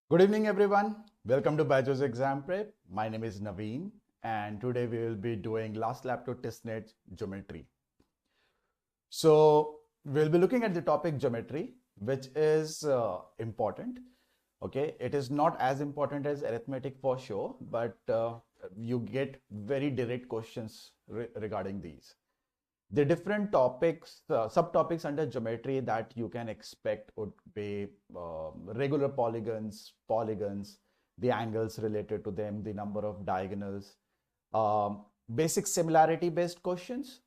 Good evening, everyone. Welcome to BYJU'S Exam Prep. My name is Naveen, and today we will be doing last lap to TISSNET geometry. So we'll be looking at the topic geometry, which is important. Okay, it is not as important as arithmetic for sure, but you get very direct questions regarding these. The different topics, subtopics under geometry that you can expect would be regular polygons, the angles related to them, the number of diagonals, basic similarity based questions,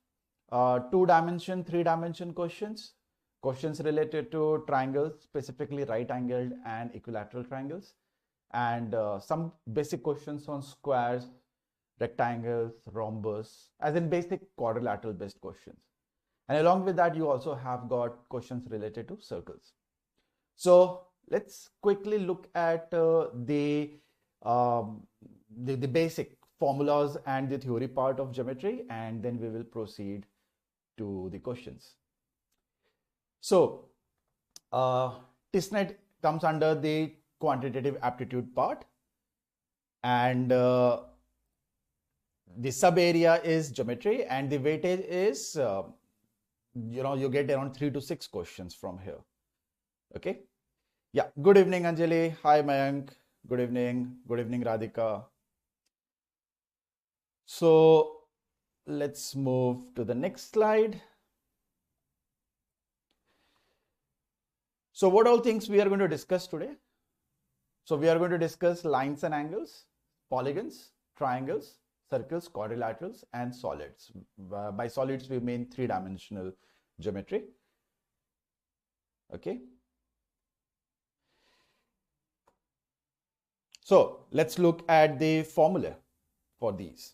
2-dimension, 3-dimension questions related to triangles, specifically right angled and equilateral triangles, and some basic questions on squares, rectangles, rhombus, as in basic quadrilateral based questions. And along with that, you also have got questions related to circles. So let's quickly look at the basic formulas and the theory part of geometry, and then we will proceed to the questions. So TISSNET comes under the quantitative aptitude part, and the sub area is geometry, and the weightage is you get around 3 to 6 questions from here. Okay. Yeah. Good evening, Anjali. Hi, Mayank. Good evening. Good evening, Radhika. So let's move to the next slide. So what all things we are going to discuss today? So we are going to discuss lines and angles, polygons, triangles, circles, quadrilaterals, and solids. By solids, we mean 3-dimensional geometry. Okay. So let's look at the formula for these.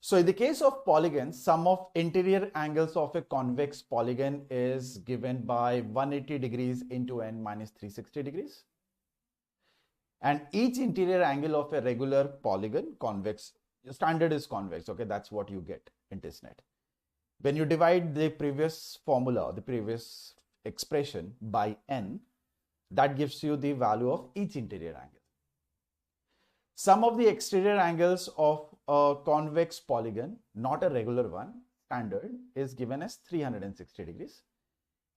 So in the case of polygons, sum of interior angles of a convex polygon is given by 180 degrees into n minus 360 degrees. And each interior angle of a regular polygon, convex, standard is convex, okay, that's what you get in TISSNET. When you divide the previous formula, the previous expression by n, that gives you the value of each interior angle. Sum of the exterior angles of a convex polygon, not a regular one, standard, is given as 360 degrees.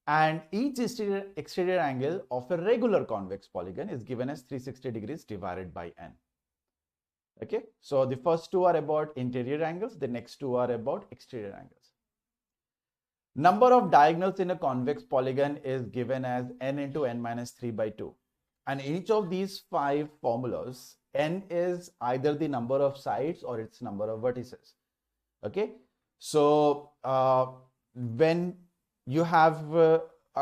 And each exterior angle of a regular convex polygon is given as 360 degrees divided by n. Okay, so the first two are about interior angles, the next two are about exterior angles. Number of diagonals in a convex polygon is given as n into n minus 3 by 2. And each of these 5 formulas, n is either the number of sides or its number of vertices. Okay, so when you have a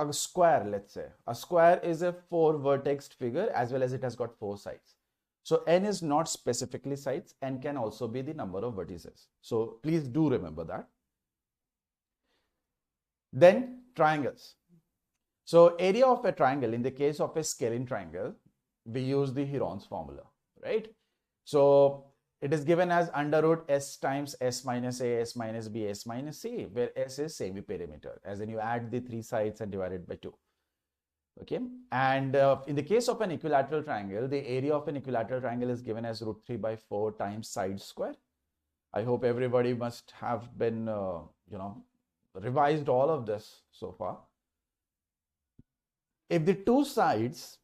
square, let's say, a square is a 4-vertexed figure as well as it has got 4 sides. So n is not specifically sides, n can also be the number of vertices. So please do remember that. Then triangles. So area of a triangle, in the case of a scalene triangle, we use the Heron's formula, right? So it is given as under root s times s minus a, s minus b, s minus c, where s is semi-perimeter, as in you add the 3 sides and divide it by 2. Okay, and in the case of an equilateral triangle, the area of an equilateral triangle is given as root 3 by 4 times side square. I hope everybody must have been, revised all of this so far. If the 2 sides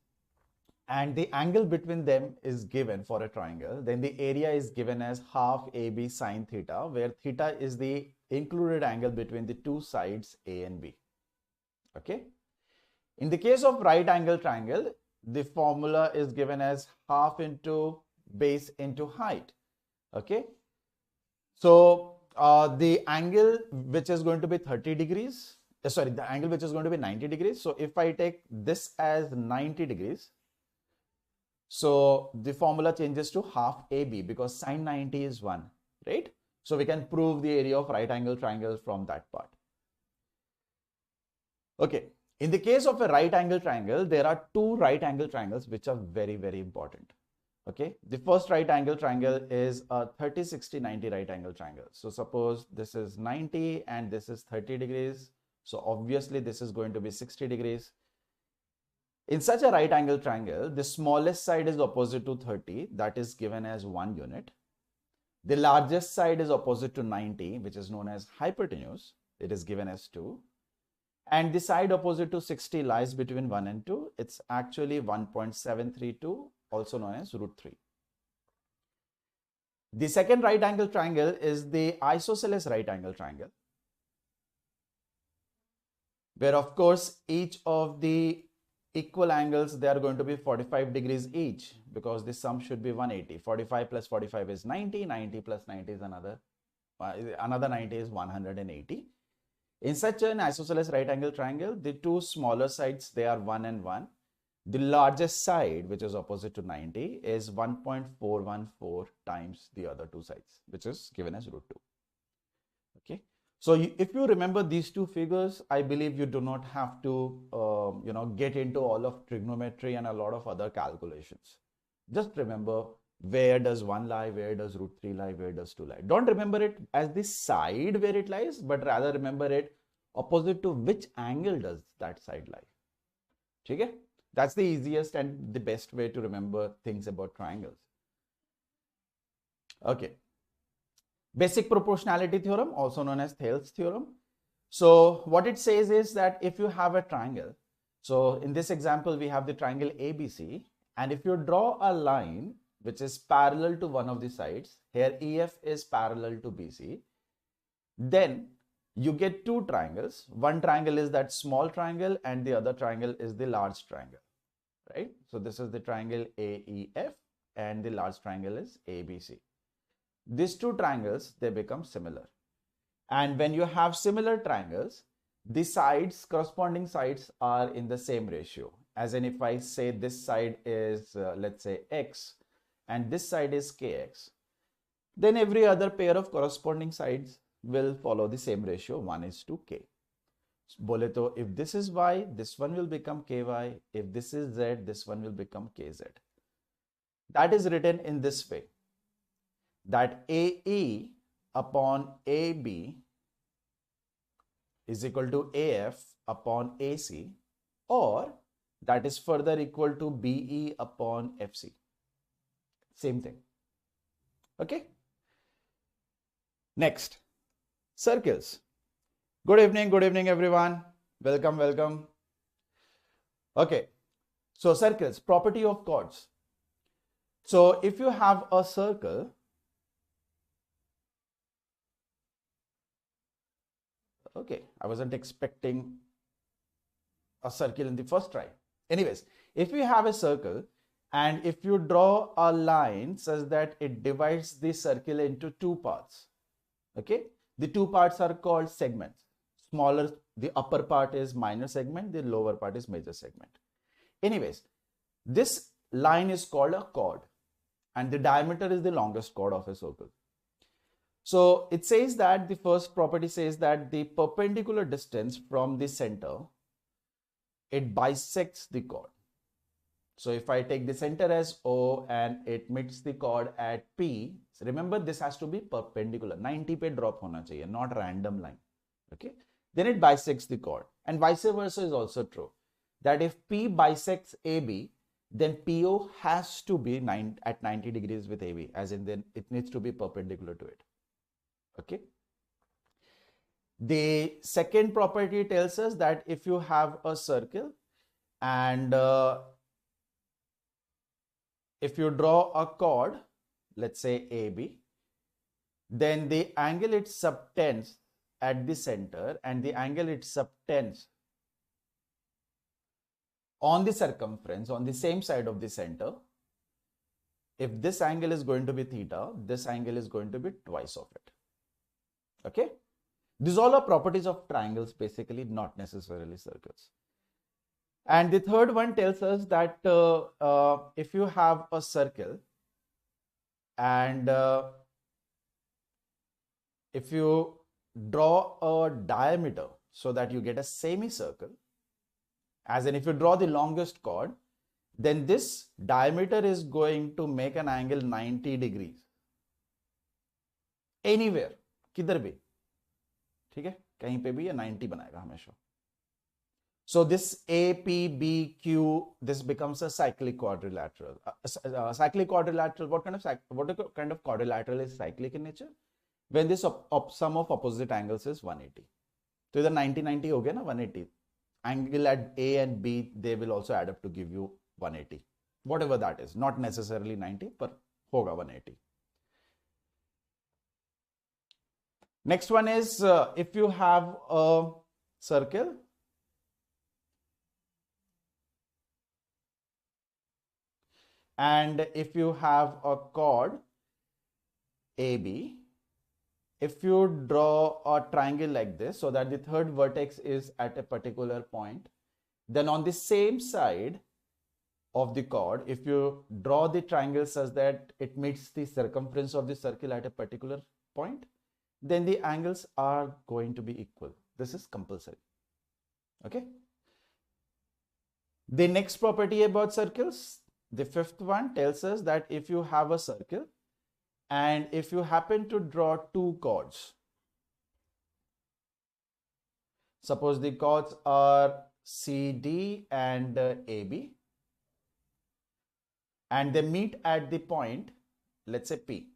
and the angle between them is given for a triangle, then the area is given as half AB sine theta, where theta is the included angle between the 2 sides A and B. Okay. In the case of right angle triangle, the formula is given as half into base into height. Okay. So the angle which is going to be 30 degrees, the angle which is going to be 90 degrees. So if I take this as 90 degrees, so the formula changes to half AB because sine 90 is 1, right? So we can prove the area of right angle triangle from that part. Okay, in the case of a right angle triangle, there are 2 right angle triangles which are very, very important. Okay, the first right angle triangle is a 30, 60, 90 right angle triangle. So suppose this is 90 and this is 30 degrees. So obviously this is going to be 60 degrees. In such a right angle triangle, the smallest side is opposite to 30, that is given as 1 unit. The largest side is opposite to 90, which is known as hypotenuse. It is given as 2. And the side opposite to 60 lies between 1 and 2. It's actually 1.732, also known as root 3. The second right angle triangle is the isosceles right angle triangle, where of course each of the equal angles, they are going to be 45 degrees each, because the sum should be 180. 45 plus 45 is 90. 90 plus 90 is another 90 is 180. In such an isosceles right angle triangle, the two smaller sides, they are 1 and 1. The largest side, which is opposite to 90, is 1.414 times the other two sides, which is given as root 2. Okay. So if you remember these two figures, I believe you do not have to, get into all of trigonometry and a lot of other calculations. Just remember, where does 1 lie, where does root 3 lie, where does 2 lie. Don't remember it as the side where it lies, but rather remember it opposite to which angle does that side lie. Okay? That's the easiest and the best way to remember things about triangles. Okay. Basic proportionality theorem, also known as Thales theorem. So what it says is that if you have a triangle, so in this example, we have the triangle ABC, and if you draw a line which is parallel to one of the sides, here EF is parallel to BC, then you get two triangles. One triangle is that small triangle and the other triangle is the large triangle, right? So this is the triangle AEF and the large triangle is ABC. These two triangles, they become similar. And when you have similar triangles, the sides, corresponding sides are in the same ratio. As in, if I say this side is, let's say X, and this side is KX, then every other pair of corresponding sides will follow the same ratio, 1:k. Bole to, if this is Y, this one will become KY. If this is Z, this one will become KZ. That is written in this way, that AE upon AB is equal to AF upon AC, or that is further equal to BE upon FC. Same thing. Okay. Next, circles. Good evening everyone. Welcome. Okay. So circles, property of chords. So if you have a circle, okay, I wasn't expecting a circle in the first try. Anyways, if you have a circle and if you draw a line such that it divides the circle into two parts, okay, the two parts are called segments. Smaller, the upper part is minor segment, the lower part is major segment. Anyways, this line is called a chord and the diameter is the longest chord of a circle. So it says that the first property says that the perpendicular distance from the center, it bisects the chord. So if I take the center as O and it meets the chord at P, so remember this has to be perpendicular, 90 pe drop hona chahiye, not random line. Okay, then it bisects the chord, and vice versa is also true, that if P bisects AB, then PO has to be at 90 degrees with AB, as in then it needs to be perpendicular to it. Okay. The second property tells us that if you have a circle and if you draw a chord, let's say AB, then the angle it subtends at the center and the angle it subtends on the circumference on the same side of the center, if this angle is going to be theta, this angle is going to be twice of it. Okay. These all are properties of triangles, basically, not necessarily circles. And the third one tells us that if you have a circle and if you draw a diameter so that you get a semicircle, as in if you draw the longest chord, then this diameter is going to make an angle 90 degrees. Anywhere, किधर भी, ठीक है, कहीं पे भी ये 90 बनाएगा हमेशा. So this A, P, B, Q, this becomes a cyclic quadrilateral. Cyclic quadrilateral, what kind of quadrilateral is cyclic in nature? When this sum of opposite angles is 180. So either 90-90 हो गया ना 180. Angle at A and B, they will also add up to give you 180. Whatever that is, not necessarily 90, but होगा 180. Next one is if you have a circle and if you have a chord AB, if you draw a triangle like this so that the third vertex is at a particular point, then on the same side of the chord, if you draw the triangle such that it meets the circumference of the circle at a particular point, then the angles are going to be equal. This is compulsory. Okay. The next property about circles, the fifth one, tells us that if you have a circle and if you happen to draw two chords, suppose the chords are CD and AB, and they meet at the point, let's say P,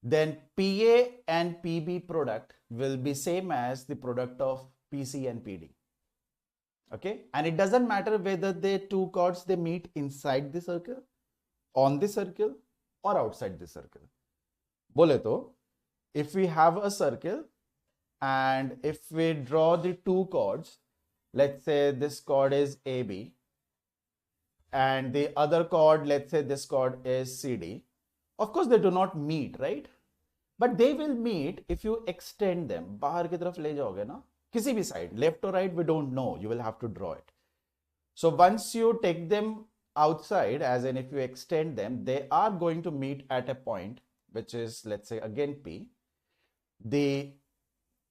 then PA and PB product will be same as the product of PC and PD. Okay, and it doesn't matter whether the two chords they meet inside the circle, on the circle, or outside the circle. Bole to, if we have a circle and if we draw the two chords, let's say this chord is AB and the other chord, let's say this chord is CD. Of course, they do not meet, right? But they will meet if you extend them. बाहर की तरफ ले जाओगे ना, किसी भी side, left or right, we don't know. You will have to draw it. So once you take them outside, as in if you extend them, they are going to meet at a point, which is, let's say again P. The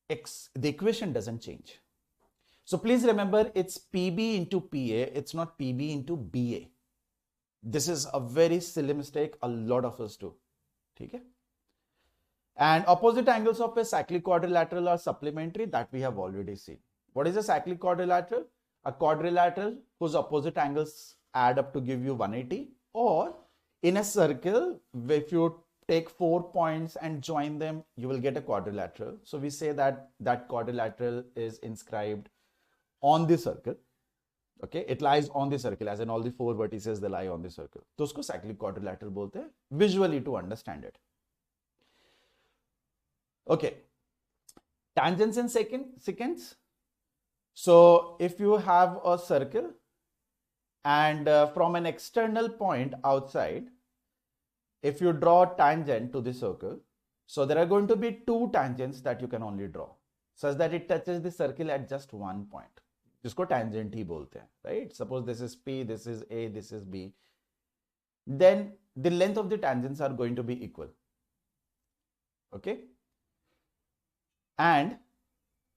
equation doesn't change. So please remember, it's PB into PA. It's not PB into BA. This is a very silly mistake. A lot of us do. Okay? And opposite angles of a cyclic quadrilateral are supplementary, that we have already seen. What is a cyclic quadrilateral? A quadrilateral whose opposite angles add up to give you 180. Or in a circle, if you take 4 points and join them, you will get a quadrilateral. So we say that that quadrilateral is inscribed on the circle. Okay, it lies on the circle, as in all the 4 vertices, they lie on the circle. तो उसको cyclic quadrilateral बोलते हैं, visually to understand it. Okay, tangents and seconds. So if you have a circle and from an external point outside, if you draw a tangent to the circle, so there are going to be 2 tangents that you can only draw, such that it touches the circle at just one point. जिसको tangent ही बोलते हैं, right? Suppose this is P, this is A, this is B. Then the length of the tangents are going to be equal. Okay? And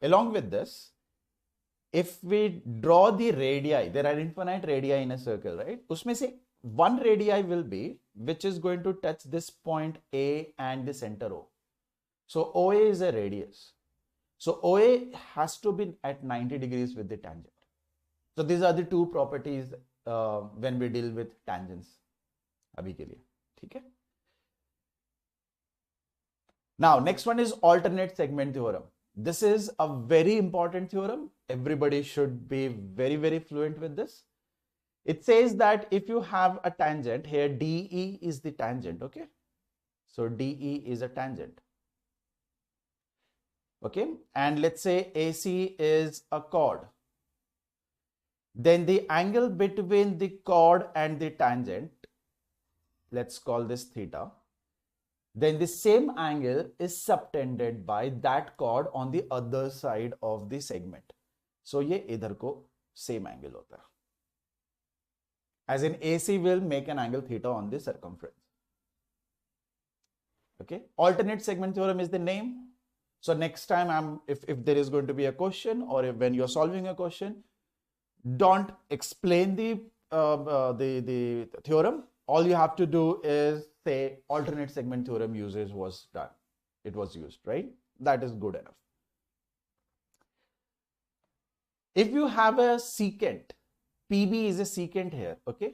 along with this, if we draw the radii, there are infinite radii in a circle, right? उसमें से one radii will be which is going to touch this point A and the center O. So OA is a radius. So OA has to be at 90 degrees with the tangent. So these are the 2 properties when we deal with tangents. अभी के लिए, ठीक है? Now, next one is alternate segment theorem. This is a very important theorem. Everybody should be very, very fluent with this. It says that if you have a tangent, here DE is the tangent, okay? So DE is a tangent. Okay, and let's say AC is a chord. Then the angle between the chord and the tangent, let's call this theta. Then the same angle is subtended by that chord on the other side of the segment. So ये इधर को same angle होता है. As in AC will make an angle theta on the circumference. Okay, alternate segment theorem is the name. So next time if there is going to be a question, or if when you're solving a question, don't explain the theorem. All you have to do is say alternate segment theorem usage was done. It was used, right? That is good enough. If you have a secant, PB is a secant here, okay?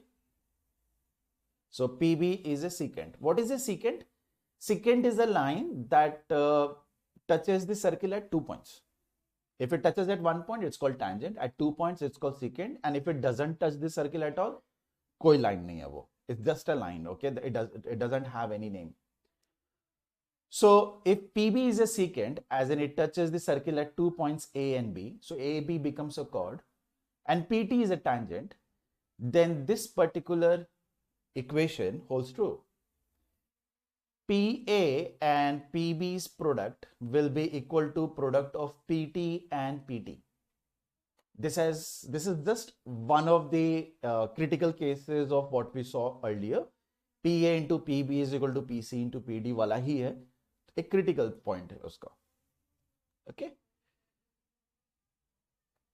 So PB is a secant. What is a secant? Secant is a line that touches the circle at 2 points. If it touches at 1 point, it's called tangent. At 2 points, it's called secant. And if it doesn't touch the circle at all, koi line nahi hai wo. It's just a line, okay? It doesn't have any name. So if PB is a secant, as in it touches the circle at 2 points A and B, so AB becomes a chord, and PT is a tangent, then this particular equation holds true. PA and PB's product will be equal to product of PT and PT. This is just one of the critical cases of what we saw earlier. PA into PB is equal to PC into PD वाला ही है. एक critical point है उसका. Okay.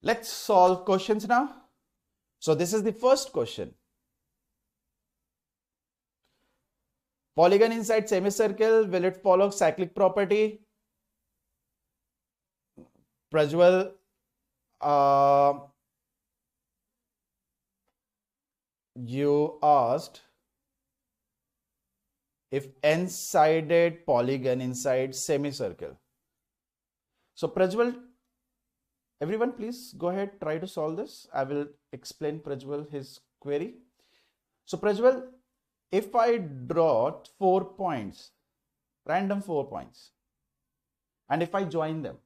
Let's solve questions now. So this is the first question. Polygon inside semicircle, will it follow cyclic property? Prajwal, you asked if n-sided polygon inside semicircle. So Prajwal, everyone please go ahead, try to solve this. I will explain Prajwal his query. So Prajwal, if I draw 4 points, random 4 points, and if I join them,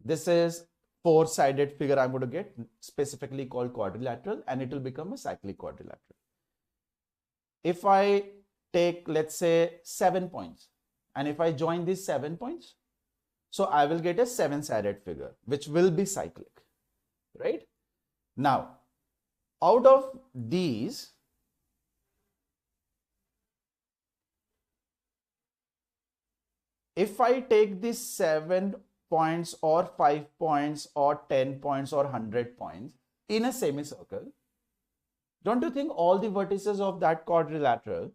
this is 4-sided figure I'm going to get, specifically called quadrilateral, and it will become a cyclic quadrilateral. If I take, let's say, 7 points, and if I join these 7 points, so I will get a 7-sided figure, which will be cyclic, right? Now, out of these, if I take these 7 points or 5 points or 10 points or 100 points in a semicircle, don't you think all the vertices of that quadrilateral,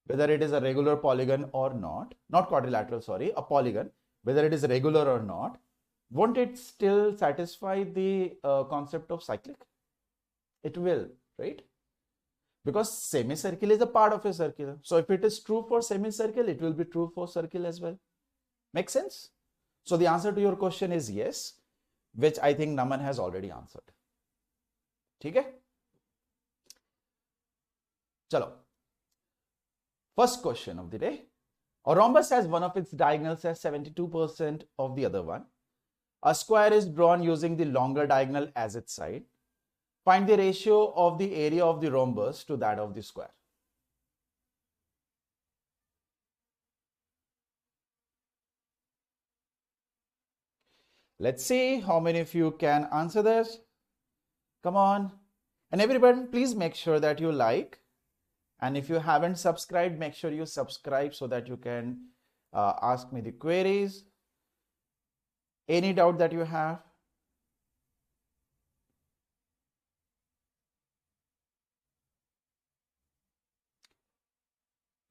whether it is a regular polygon or not quadrilateral, sorry, a polygon, whether it is regular or not, won't it still satisfy the concept of cyclic? It will, right? Because semicircle is a part of a circle. So if it is true for semicircle, it will be true for circle as well. Make sense? So the answer to your question is yes, which I think Naman has already answered. Okay? Chalo. First question of the day. A rhombus has one of its diagonals as 72% of the other one. A square is drawn using the longer diagonal as its side. Find the ratio of the area of the rhombus to that of the square. Let's see how many of you can answer this. Come on. And everyone, please make sure that you like. And if you haven't subscribed, make sure you subscribe so that you can ask me the queries. Any doubt that you have?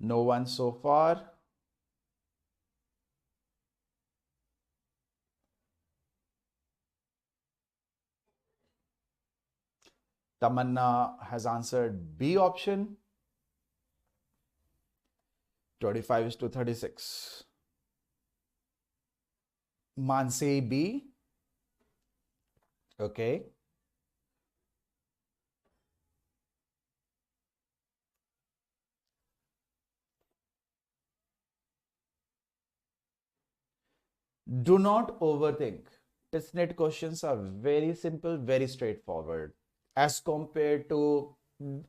No one so far. Tamanna has answered B option. 25:36. Mansi B. Okay. Do not overthink. TISSNET questions are very simple, very straightforward as compared to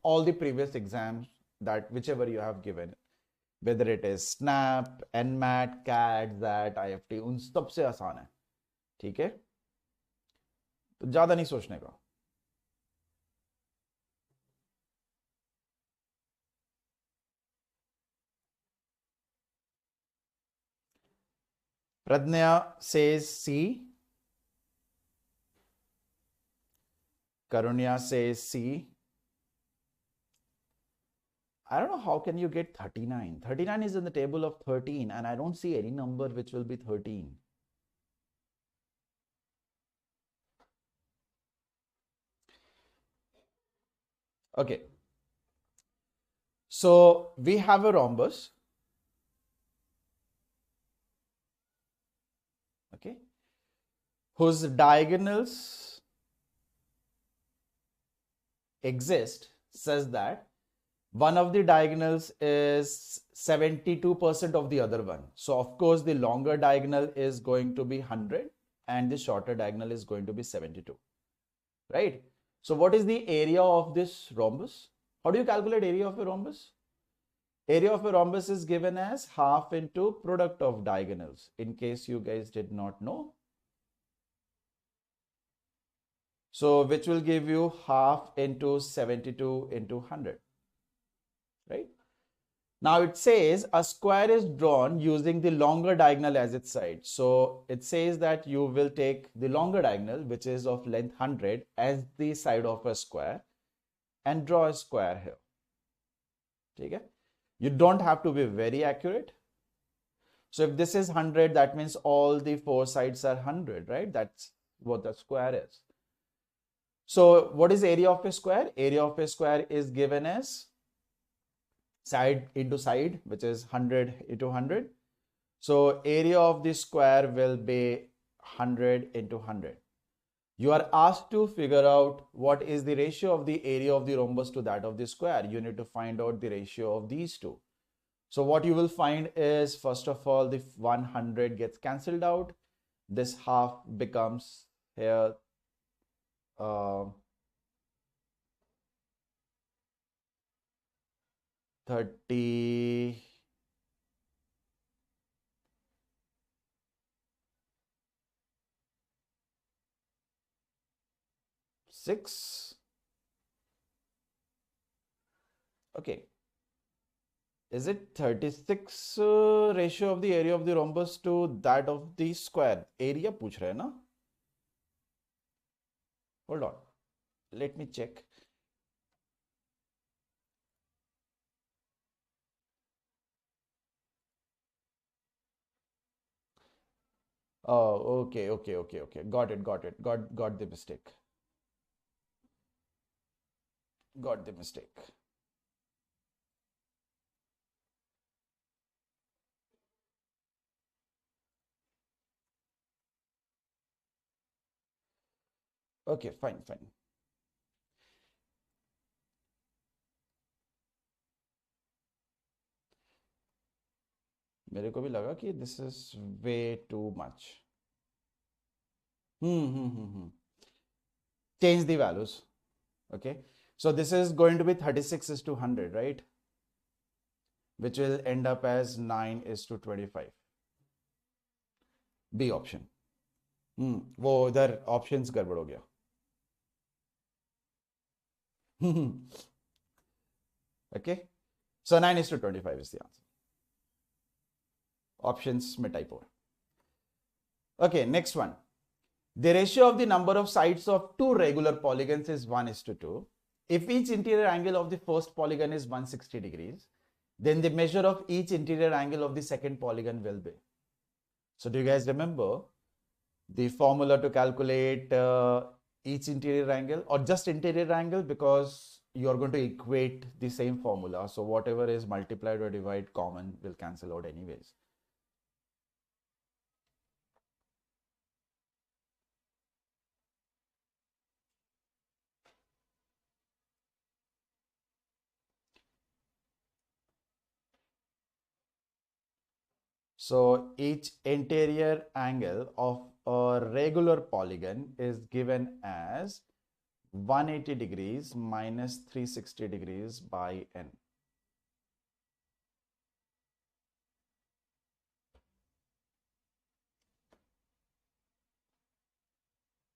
all the previous exams that whichever you have given, whether it is SNAP, NMAT, CAT, ZAT, IFT, उन सबसे आसान है. ठीक है? तो ज़्यादा नहीं सोचने का. Pradnya says C. Karunya says C. I don't know how can you get 39. 39 is in the table of 13 and I don't see any number which will be 13. Okay. So we have a rhombus. Okay. Whose diagonals exist such that one of the diagonals is 72% of the other one. So of course the longer diagonal is going to be 100 and the shorter diagonal is going to be 72, right? So what is the area of this rhombus? How do you calculate area of a rhombus? Area of a rhombus is given as half into product of diagonals, in case you guys did not know. So which will give you half into 72 into 100, right? Now it says a square is drawn using the longer diagonal as its side. So it says that you will take the longer diagonal, which is of length 100, as the side of a square and draw a square here. Okay? You don't have to be very accurate. So if this is 100, that means all the four sides are 100, right? That's what the square is. So what is area of a square? Area of a square is given as side into side, which is 100 into 100. So area of the square will be 100 into 100. You are asked to figure out what is the ratio of the area of the rhombus to that of the square. You need to find out the ratio of these two. So what you will find is, first of all, the 100 gets cancelled out. This half becomes here 30. Six. Okay. Is it 36 ratio of the area of the rhombus to that of the square? Area पूछ रहे हैं ना? Hold on. Let me check. Oh, okay. Got it. Got the mistake. Got the mistake. Okay, fine. मेरे को भी लगा कि this is way too much. Hmm. Change the values. Okay. So this is going to be 36 is to 100, right? Which will end up as 9 is to 25. B option. वो उधर options गड़बड़ हो गया. Okay. So 9 is to 25 is the answer. Options में typo. Okay, next one. The ratio of the number of sides of two regular polygons is 1 is to 2. If each interior angle of the first polygon is 160 degrees, then the measure of each interior angle of the second polygon will be. So do you guys remember the formula to calculate each interior angle, or just interior angle, because you are going to equate the same formula. So whatever is multiplied or divided common will cancel out anyways. So each interior angle of a regular polygon is given as 180 degrees minus 360 degrees by n.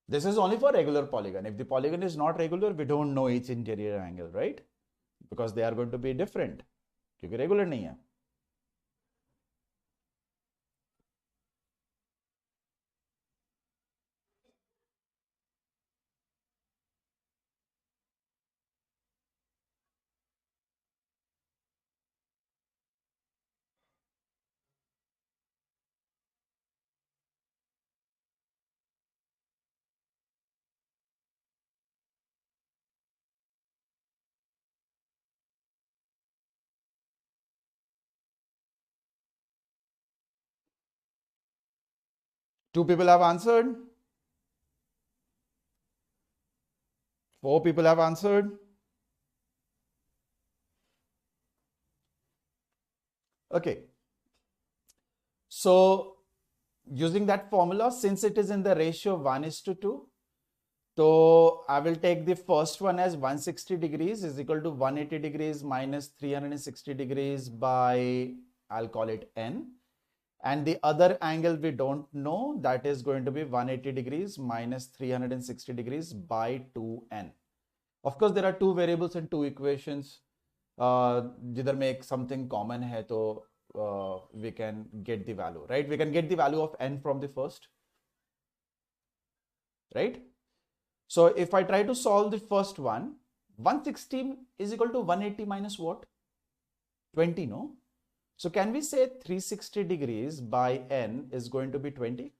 This is only for regular polygon. If the polygon is not regular, we don't know each interior angle, right? Because they are going to be different. क्योंकि regular नहीं है. 2 people have answered. 4 people have answered. Okay. So using that formula, since it is in the ratio 1:2, so I will take the first one as 160 degrees is equal to 180 degrees minus 360 degrees by, I'll call it n. And the other angle we don't know, that is going to be 180 degrees minus 360 degrees by 2n. Of course, there are two variables and two equations. Jidhar make something common hai, to we can get the value, right? We can get the value of n from the first, right? So if I try to solve the first one, 160 is equal to 180 minus what? 20, no? So can we say 360 degrees by n is going to be 20?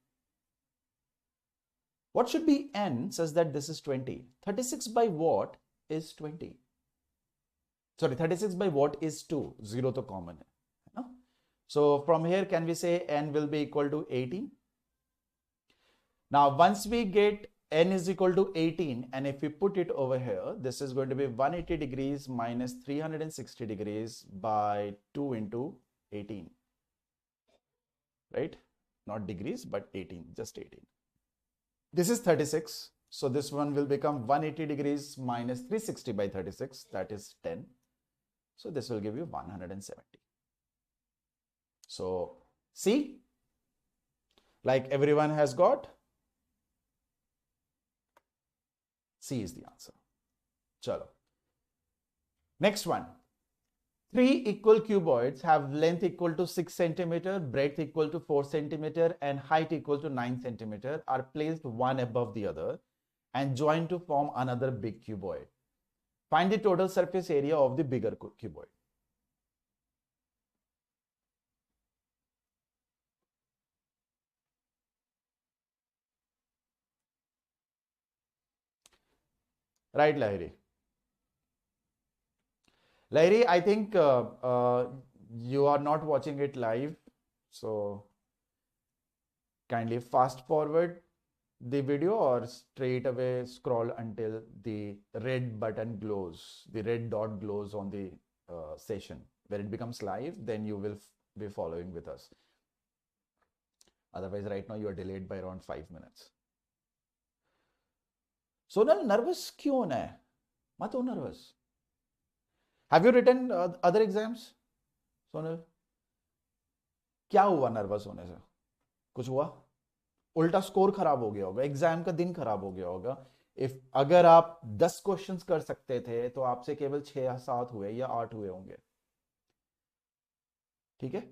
What should be n such that this is 20? 36 by what is 20? Sorry, 36 by what is 2? 0 to common. No? So from here, can we say n will be equal to 18? Now, once we get n is equal to 18, and if we put it over here, this is going to be 180 degrees minus 360 degrees by 2 into 18, right? Not degrees, but 18, just 18. This is 36. So this one will become 180 degrees minus 360 by 36, that is 10. So this will give you 170. So see, like everyone has got, C is the answer. Chalo. Next one. 3 equal cuboids have length equal to 6 centimeter, breadth equal to 4 centimeter, and height equal to 9 centimeter are placed one above the other and joined to form another big cuboid. Find the total surface area of the bigger cuboid. Right, Lahiri? Lahiri, I think you are not watching it live, so kindly fast forward the video or straight away scroll until the red button glows, the red dot glows on the session. When it becomes live, then you will be following with us. Otherwise, right now you are delayed by around 5 minutes. Sonal, nervous क्यों होना है? मत हो nervous. Have you written other exams, Sonal? क्या हुआ nervous होने से? कुछ हुआ? उल्टा स्कोर खराब हो गया होगा, एग्जाम का दिन खराब हो गया होगा. इफ अगर आप 10 क्वेश्चंस कर सकते थे तो आपसे केवल 6 या 7 हुए या 8 हुए होंगे. ठीक है?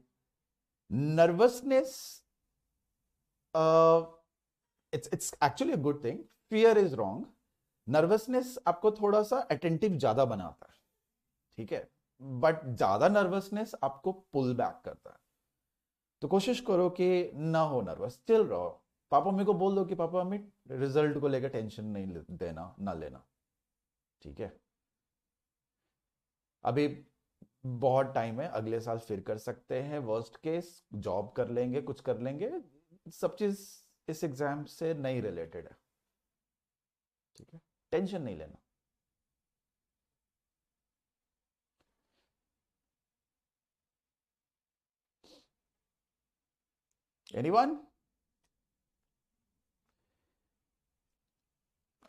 Nervousness, it's actually a good thing. Fear is wrong. Nervousness आपको थोड़ा सा अटेंटिव ज्यादा बनाता है, ठीक है, बट ज्यादा नर्वसनेस आपको पुल बैक करता है. तो कोशिश करो कि ना हो नर्वस, चिल रहो. पापा मम्मी को बोल दो कि पापा मम्मी रिजल्ट को लेकर टेंशन नहीं देना, ना लेना, ठीक है. अभी बहुत टाइम है, अगले साल फिर कर सकते हैं. वर्स्ट केस जॉब कर लेंगे, कुछ कर लेंगे. सब चीज इस एग्जाम से नहीं रिलेटेड है, ठीक है. टेंशन नहीं लेना. एनीवन?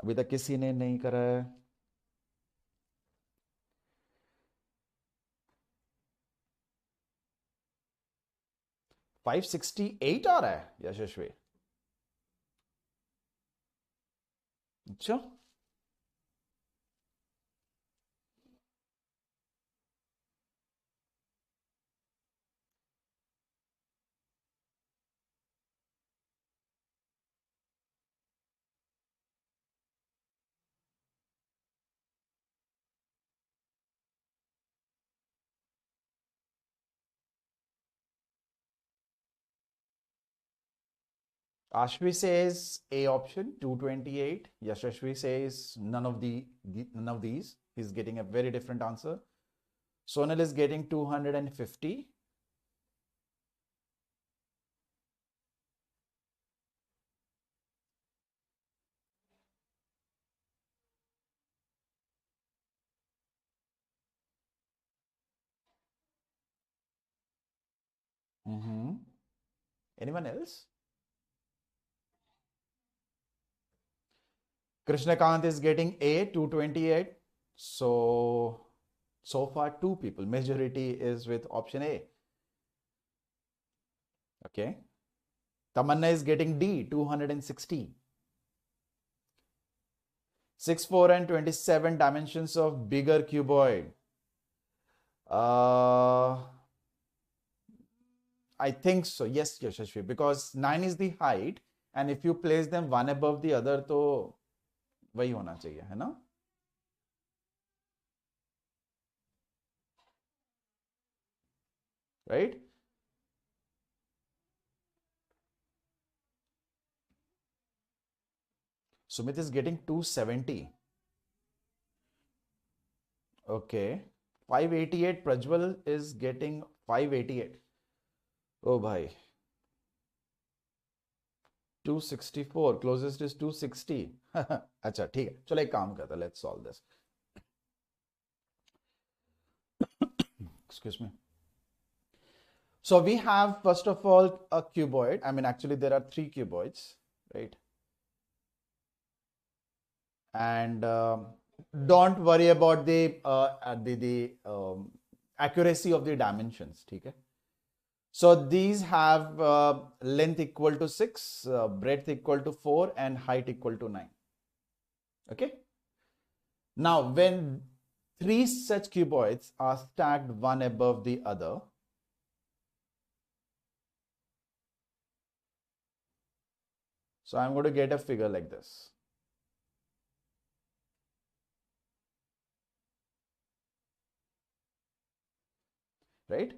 अभी तक किसी ने नहीं करा है? $568 आ रहा है यशस्वी. अच्छा, Ashvi says A option 228. Yashashvi says none of these. He's getting a very different answer. Sonal is getting 250. Anyone else? Krishnakant is getting A, 228. So far 2 people. Majority is with option A. Okay. Tamanna is getting D, 260. 6, 4 and 27 dimensions of bigger cuboid. I think so. Yes, Yashashvi, because 9 is the height, and if you place them one above the other, तो वही होना चाहिए, है ना? Right? Sumit is getting 270. Okay. 588. Prajwal is getting 588. Oh, bhai. 264. Closest is 260. अच्छा ठीक है, चलो एक काम करते हैं. Let's solve this. Excuse me. So we have first of all a cuboid. I mean, actually there are 3 cuboids, right? And don't worry about the accuracy of the dimensions. Okay. So these have length equal to 6, breadth equal to 4, and height equal to 9. Okay. Now, when 3 such cuboids are stacked one above the other, so I'm going to get a figure like this. Right?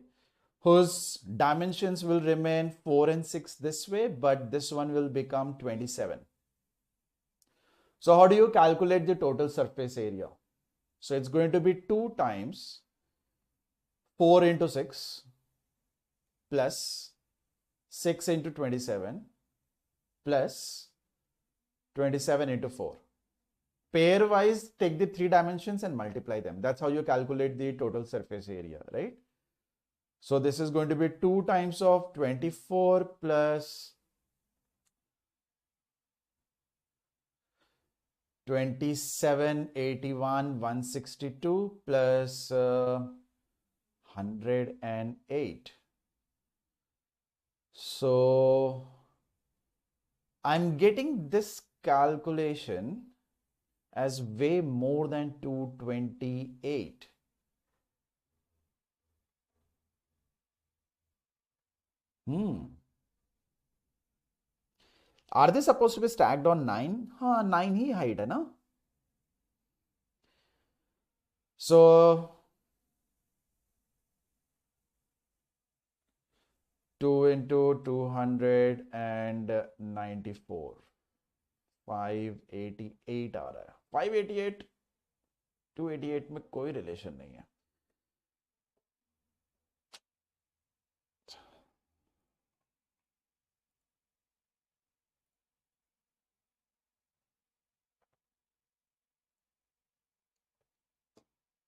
Whose dimensions will remain 4 and 6 this way, but this one will become 27. So how do you calculate the total surface area? So it's going to be 2 times 4 into 6 plus 6 into 27 plus 27 into 4. Pairwise, take the 3 dimensions and multiply them. That's how you calculate the total surface area, right? So this is going to be 2 times of 24 plus 27, 81, 162 plus 108. So I'm getting this calculation as way more than 228. Are they supposed to be stacked on 9? हाँ, 9 ही height है ना? So 2 into 294. 588 आ रहा है. 588 288 में कोई relation नहीं है.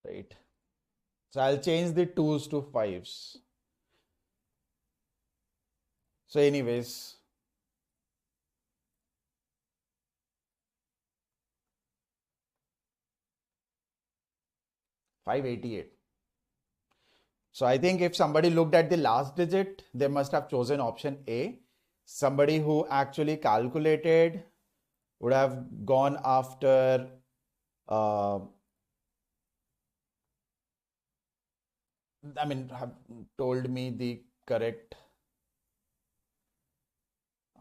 Right. So I'll change the 2s to 5s. So anyways, $588. So I think if somebody looked at the last digit, they must have chosen option A. Somebody who actually calculated would have gone after have told me the correct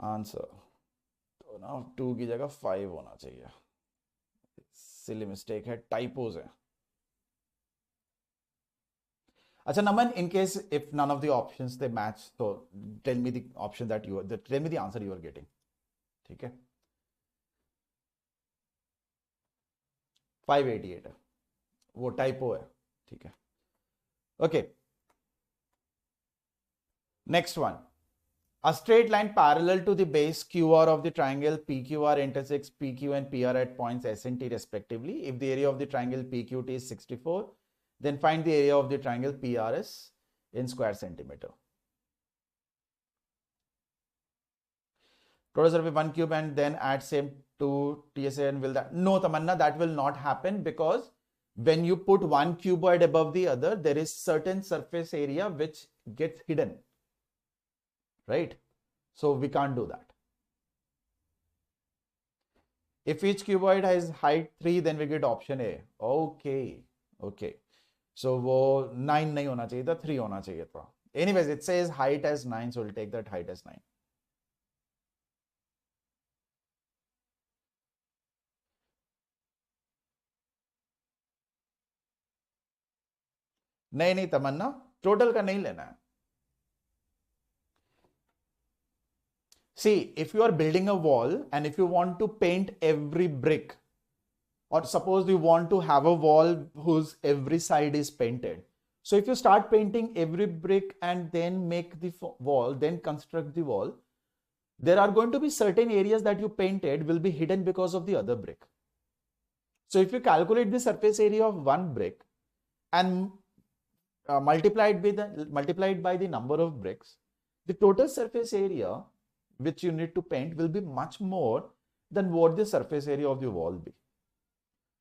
answer. तो ना 2 की जगह 5 होना चाहिए. Silly mistake है, typos है. Acha Naman, in case if none of the options they match, so tell me the option that you are, tell me the answer you are getting. ठीक है? 588 है, वो typo है. ठीक है? Okay. Next one. A straight line parallel to the base QR of the triangle PQR intersects PQ and PR at points S and T respectively. If the area of the triangle PQT is 64, then find the area of the triangle PRS in square centimeter. total surface 1 cube and then add same to TSN, will that? No, Tamanna, that will not happen, because when you put one cuboid above the other, there is certain surface area which gets hidden, right? So we can't do that. If each cuboid has height 3, then we get option A. Okay. So वो 9 नहीं होना चाहिए था, 3 होना चाहिए था. Anyways, it says height as 9, so we'll take that height as 9. नहीं तमन्ना, total का नहीं लेना है. See, if you are building a wall and if you want to paint every brick, or suppose you want to have a wall whose every side is painted. So if you start painting every brick and then make the wall, then construct the wall, there are going to be certain areas that you painted will be hidden because of the other brick. So if you calculate the surface area of one brick and multiplied by the number of bricks, the total surface area which you need to paint will be much more than what the surface area of the wall be.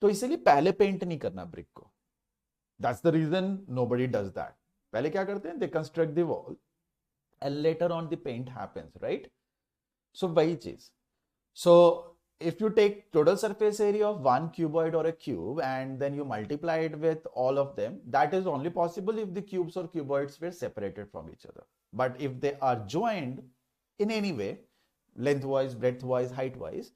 तो इसीलिए पहले paint नहीं करना brick को. That's the reason nobody does that. पहले क्या करते हैं? They construct the wall and later on the paint happens, right? So वही चीज. So if you take total surface area of one cuboid or a cube and then you multiply it with all of them, that is only possible if the cubes or cuboids were separated from each other. But if they are joined in any way, lengthwise, breadthwise, heightwise,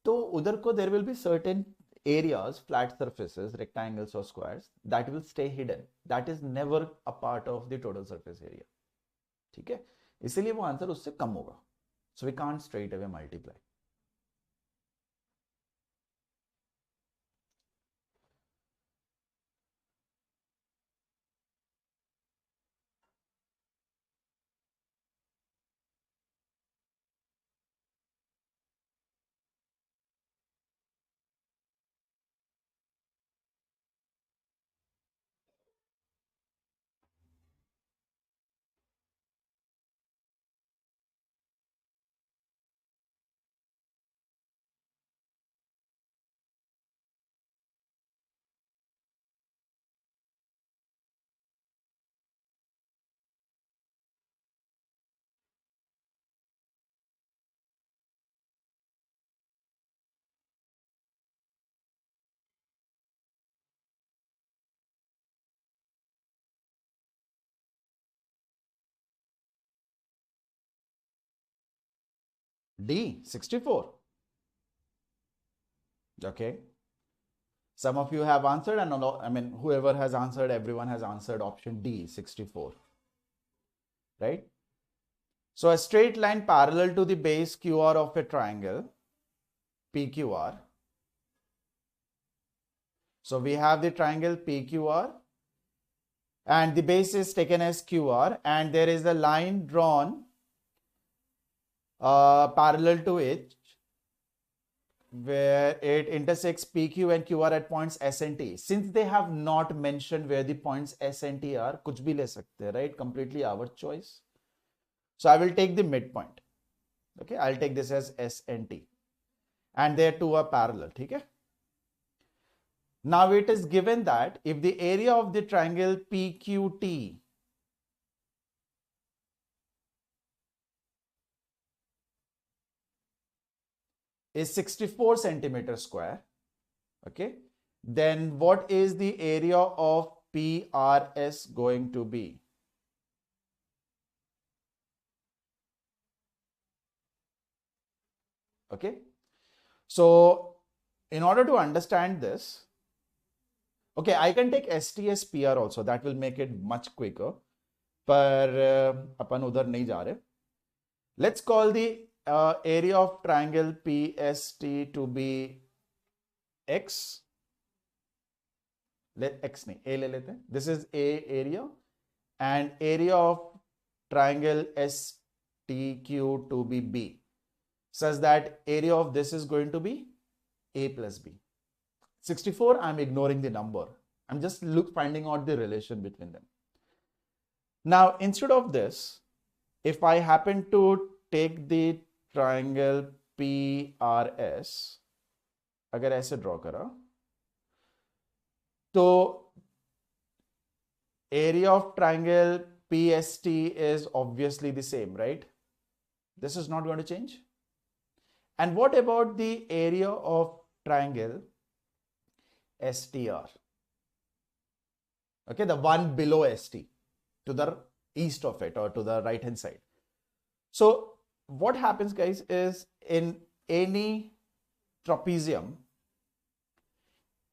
तो उधर को there will be certain areas, flat surfaces, rectangles or squares that will stay hidden. That is never a part of the total surface area. ठीक है? इसीलिए वो answer उससे कम होगा. So we can't straight away multiply. D, 64. Okay. Some of you have answered, and I mean, whoever has answered, everyone has answered option D, 64. Right? So a straight line parallel to the base QR of a triangle, PQR. So we have the triangle PQR and the base is taken as QR, and there is a line drawn parallel to it where it intersects PQ and QR at points S and T. Since they have not mentioned where the points S and T are, कुछ भी ले सकते हैं, right? Completely our choice. So I will take the midpoint. Okay, I'll take this as S and T. And their two are parallel. Okay? Now it is given that if the area of the triangle PQT is 64 centimeter square, okay, then what is the area of PRS going to be? Okay, so in order to understand this, okay, I can take STS PR also, that will make it much quicker, पर अपन उधर नहीं जा रहे. Let's call the area of triangle PST to be X. Let X नहीं, A ले लेते हैं. This is A area, and area of triangle STQ to be B, such that area of this is going to be A plus B. 64, I'm ignoring the number. I'm just finding out the relation between them. Now, instead of this, if I happen to take the triangle PRS अगर ऐसे draw करा तो area of triangle PST is obviously the same, right? This is not going to change. And what about the area of triangle STR? Okay, the one below ST, to the east of it or to the right hand side. So what happens, guys, is in any trapezium,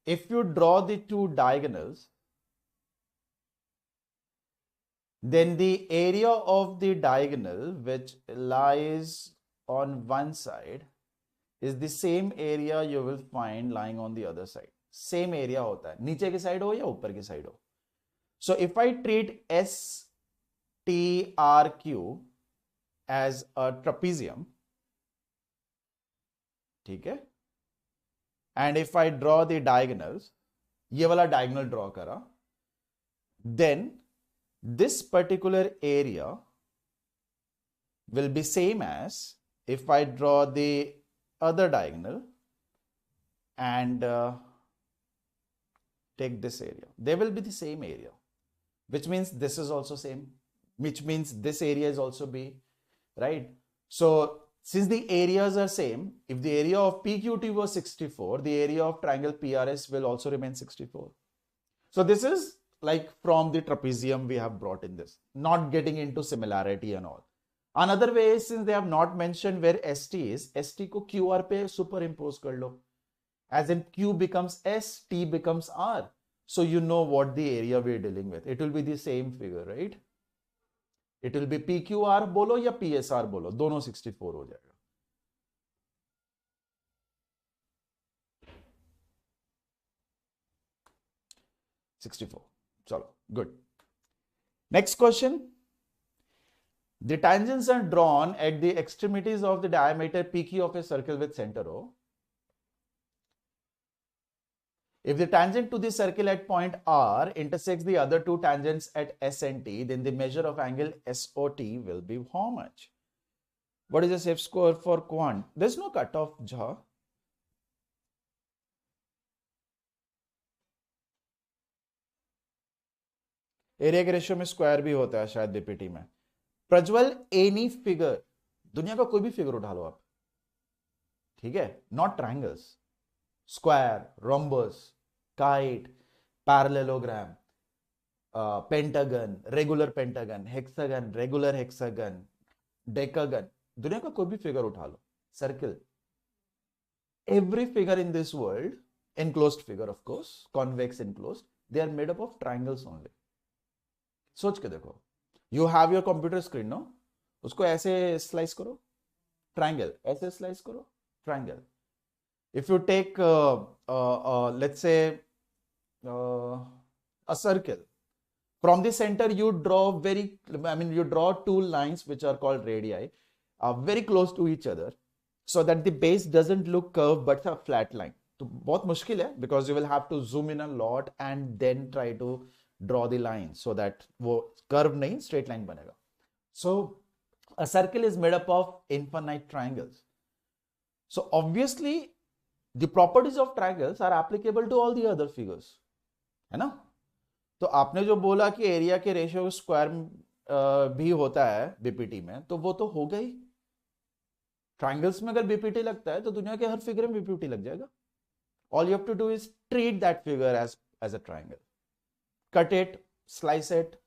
if you draw the two diagonals, then the area of the diagonal which lies on one side is the same area you will find lying on the other side. Same area होता है, नीचे की side हो या ऊपर की side हो. So if I treat STRQ as a trapezium, ठीक है, and if I draw the diagonals, ये वाला diagonal draw करा, then this particular area will be same as if I draw the other diagonal and take this area. They will be the same area, which means this is also same, which means this area is also B, right? So since the areas are same, if the area of PQT was 64, the area of triangle PRS will also remain 64. So this is like from the trapezium we have brought in this, not getting into similarity and all. Another way is, since they have not mentioned where ST is, ST को QR पे superimpose कर लो. As in Q becomes S, T becomes R. So you know what the area we are dealing with. It will be the same figure, right? It will be PQR बोलो या PSR बोलो, दोनों 64 हो जाएगा. चलो, good. Next question. The tangents are drawn at the extremities of the diameter PQ of a circle with center O. If the tangent to the circle at point R intersects the other two tangents at S and T, then the measure of angle SOT will be how much? What is the safe score for quant? There's no cutoff, Jha. Area के ratio में square भी होता है शायद BPT में. Prajwal, any figure, दुनिया का कोई भी फिगर उठा लो आप, ठीक है, not triangles, square, rhombus, kite, parallelogram, pentagon, regular pentagon, hexagon, regular hexagon, decagon, दुनिया का कोई भी फिगर उठा लो, circle, every figure in this world, enclosed figure of course, convex enclosed, they are made up of triangles only. सोच के देखो, you have your computer screen, no? उसको ऐसे slice करो, triangle, ऐसे slice करो, triangle. If you take let's say a circle, from the center you draw you draw two lines which are called radii, very close to each other, so that the base doesn't look curved but a flat line. तो बहुत मुश्किल है, because you will have to zoom in a lot and then try to draw the line so that वो curve नहीं straight line बनेगा. So a circle is made up of infinite triangles. So obviously the properties of triangles are applicable to all the other figures, है ना? तो आपने जो बोला कि एरिया के रेशियो स्क्वायर भी होता है बीपीटी में, तो वो तो हो गई. ट्रायंगल्स में अगर बीपीटी लगता है तो दुनिया के हर फिगर में बीपीटी लग जाएगा. All you have to do is treat that figure as a triangle. Cut it, slice it,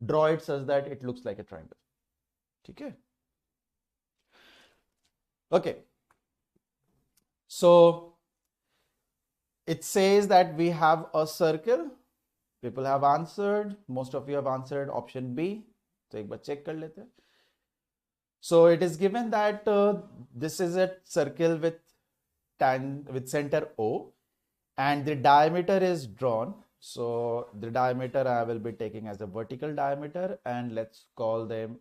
draw it such that it looks like a triangle. ठीक है? Okay. So it says that we have a circle. People have answered. Most of you have answered option B. तो एक बार check कर लेते हैं. So it is given that this is a circle with center O, and the diameter is drawn. So the diameter I will be taking as a vertical diameter, and let's call them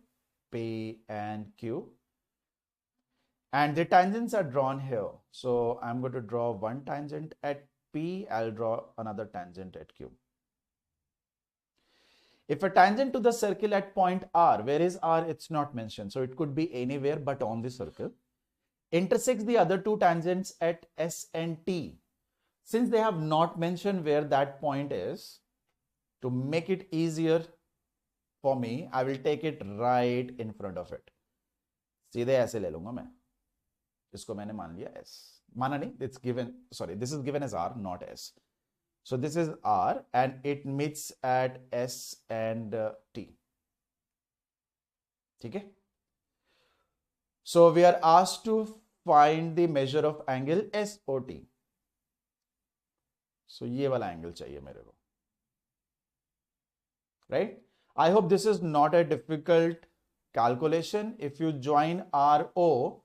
P and Q. And the tangents are drawn here. So I'm going to draw one tangent at P, I'll draw another tangent at Q. If a tangent to the circle at point R, where is R? It's not mentioned. So it could be anywhere but on the circle. Intersects the other two tangents at S and T. Since they have not mentioned where that point is, to make it easier for me, I will take it right in front of it. सीधे ऐसे ले लूंगा मैं. इसको मैंने मान लिया S. माना नहीं, it's given, sorry, this is given as R, not S. So this is R and it meets at S and T. ठीक है? So we are asked to find the measure of angle SOT. So ये वाला angle चाहिए मेरे को. Right? I hope this is not a difficult calculation. If you join RO,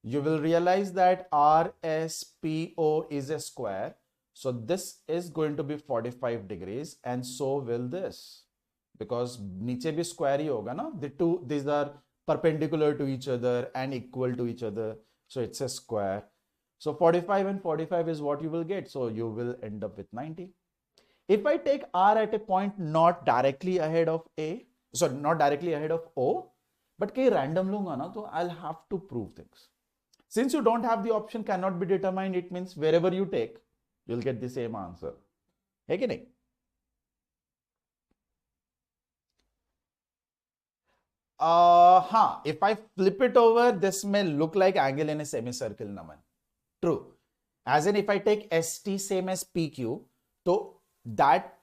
you will realize that RSPO is a square. So this is going to be 45 degrees and so will this. Because नीचे भी square ही होगा ना. These are perpendicular to each other and equal to each other. So it's a square. So 45 and 45 is what you will get. So you will end up with 90. If I take R at a point not directly ahead of A, sorry, not directly ahead of O, but कहीं random लूंगा ना, तो I'll have to prove things. Since you don't have the option cannot be determined, it means wherever you take, you'll get the same answer. है कि नहीं? हाँ, if I flip it over, this may look like angle in a semicircle, Naman. True. As in, if I take ST same as PQ, so that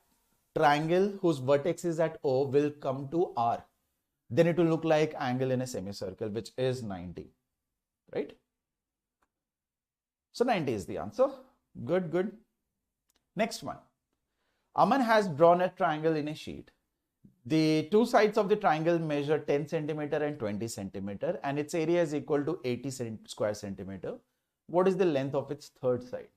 triangle whose vertex is at O will come to R. Then it will look like angle in a semicircle, which is 90. Right? So 90 is the answer. Good, good. Next one. Aman has drawn a triangle in a sheet. The two sides of the triangle measure 10 centimeter and 20 centimeter and its area is equal to 80 square centimeter. What is the length of its third side?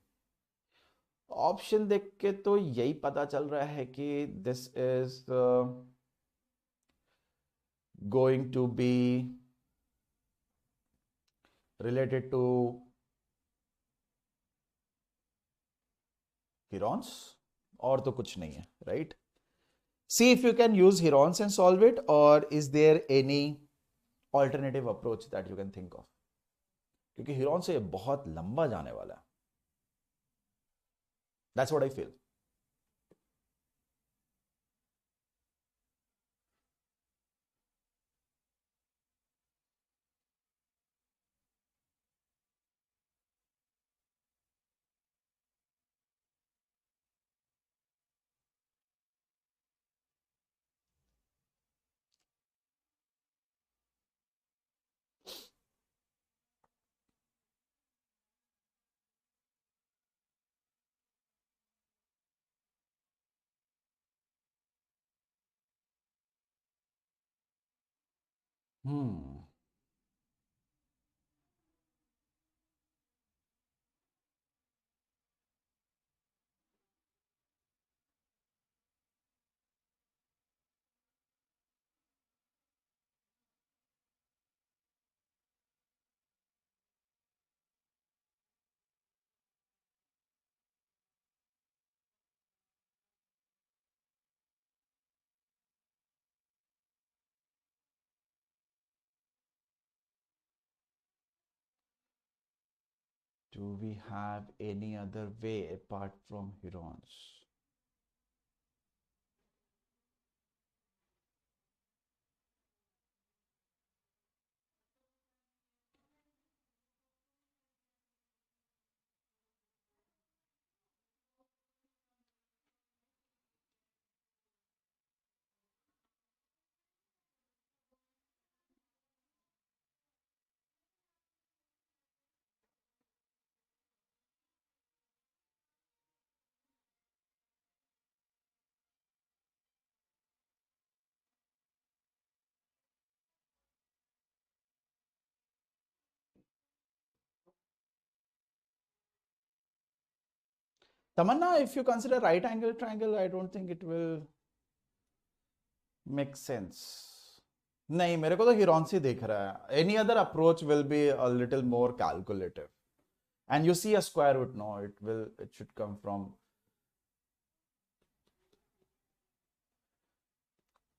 Option देख के तो यही पता चल रहा है कि this is going to be related to herons और तो कुछ नहीं है, right? See if you can use herons and solve it, or is there any alternative approach that you can think of? क्योंकि herons से ये बहुत लंबा जाने वाला है. That's what I feel. Do we have any other way apart from herons? Tamanna, if you consider right angle triangle, I don't think it will make sense. नहीं, मेरे को तो herons ही दिख रहा है. Any other approach will be a little more calculative. And you see a square root, no, it should come from.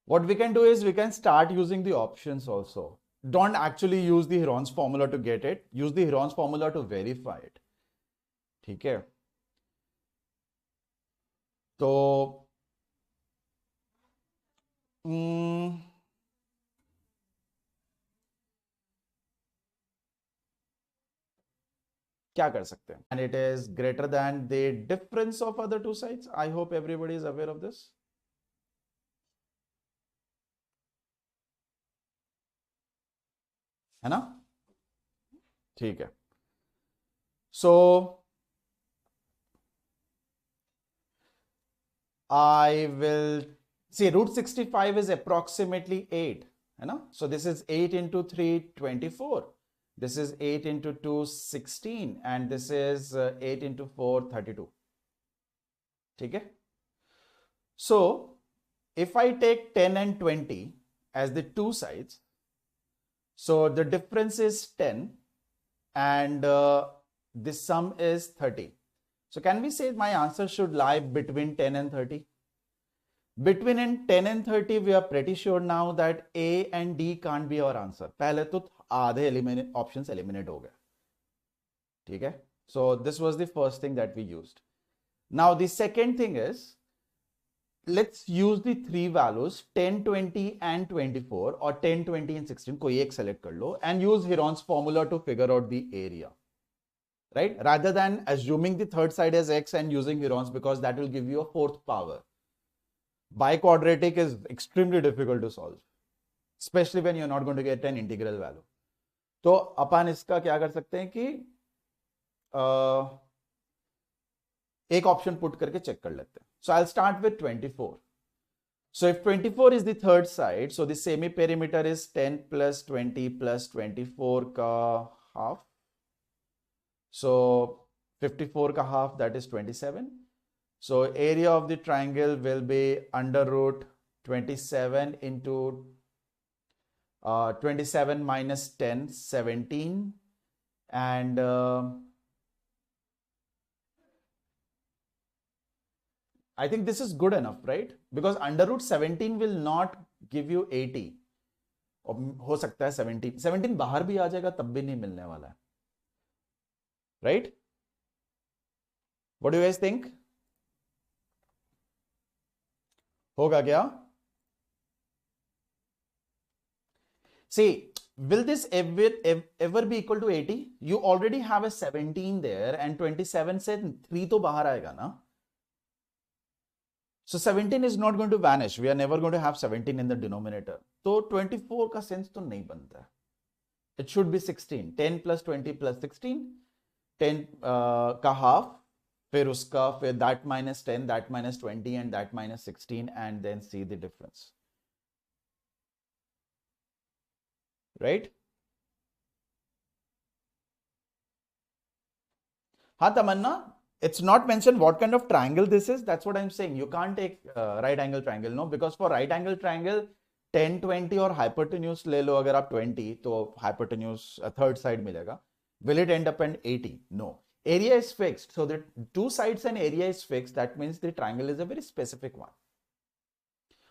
What we can do is we can start using the options also. Don't actually use the Heron's formula to get it. Use the Heron's formula to verify it. ठीक है? तो क्या कर सकते हैं? And it is greater than the difference of other two sides. I hope everybody is aware of this. है ना? ठीक है. So I will see root 65 is approximately 8. है ना? So this is 8 into 3, 24. This is 8 into 2, 16. And this is 8 into 4, 32. ठीक है? So if I take 10 and 20 as the two sides, so the difference is 10 and this sum is 30. So can we say my answer should lie between 10 and 30? Between 10 and 30, we are pretty sure now that A and D can't be our answer. पहले तो आधे options eliminate हो गए. ठीक है? So this was the first thing that we used. Now the second thing is, let's use the three values 10, 20 and 24 or 10, 20 and 16. कोई एक select कर लो and use Heron's formula to figure out the area. Right? Rather than assuming the third side as x and using Heron's, because that will give you a fourth power. Biquadratic is extremely difficult to solve, especially when you're not going to get an integral value. तो अपन इसका क्या कर सकते हैं कि एक option put करके check कर लेते हैं. So I'll start with 24. So if 24 is the third side, so the semi perimeter is 10 plus 20 plus 24 ka half. So 54 ka half, that is 27. So area of the triangle will be under root 27 into 27 minus 10, 17. And I think this is good enough, right? Because under root 17 will not give you 80. और हो सकता है 17. 17 बाहर भी आ जाएगा तब भी नहीं मिलने वाला है. Right? What do you guys think? होगा क्या? See, will this ever be equal to 80? You already have a 17 there and 27 से 3 तो बाहर आएगा ना? So 17 is not going to vanish. We are never going to have 17 in the denominator. तो 24 का sense तो नहीं बनता है. It should be 16. 10 plus 20 plus 16. 10 का half. फिर उसका फिर that minus 10, that minus 20 and that minus 16 and then see the difference. Right? हाँ तमन्ना, it's not mentioned what kind of triangle this is. That's what I'm saying. You can't take right angle triangle, no, because for right angle triangle 10, 20 और hypotenuse ले लो अगर आप 20 तो hypotenuse third side मिलेगा. Will it end up in 80? No. Area is fixed. So the two sides and area is fixed. That means the triangle is a very specific one.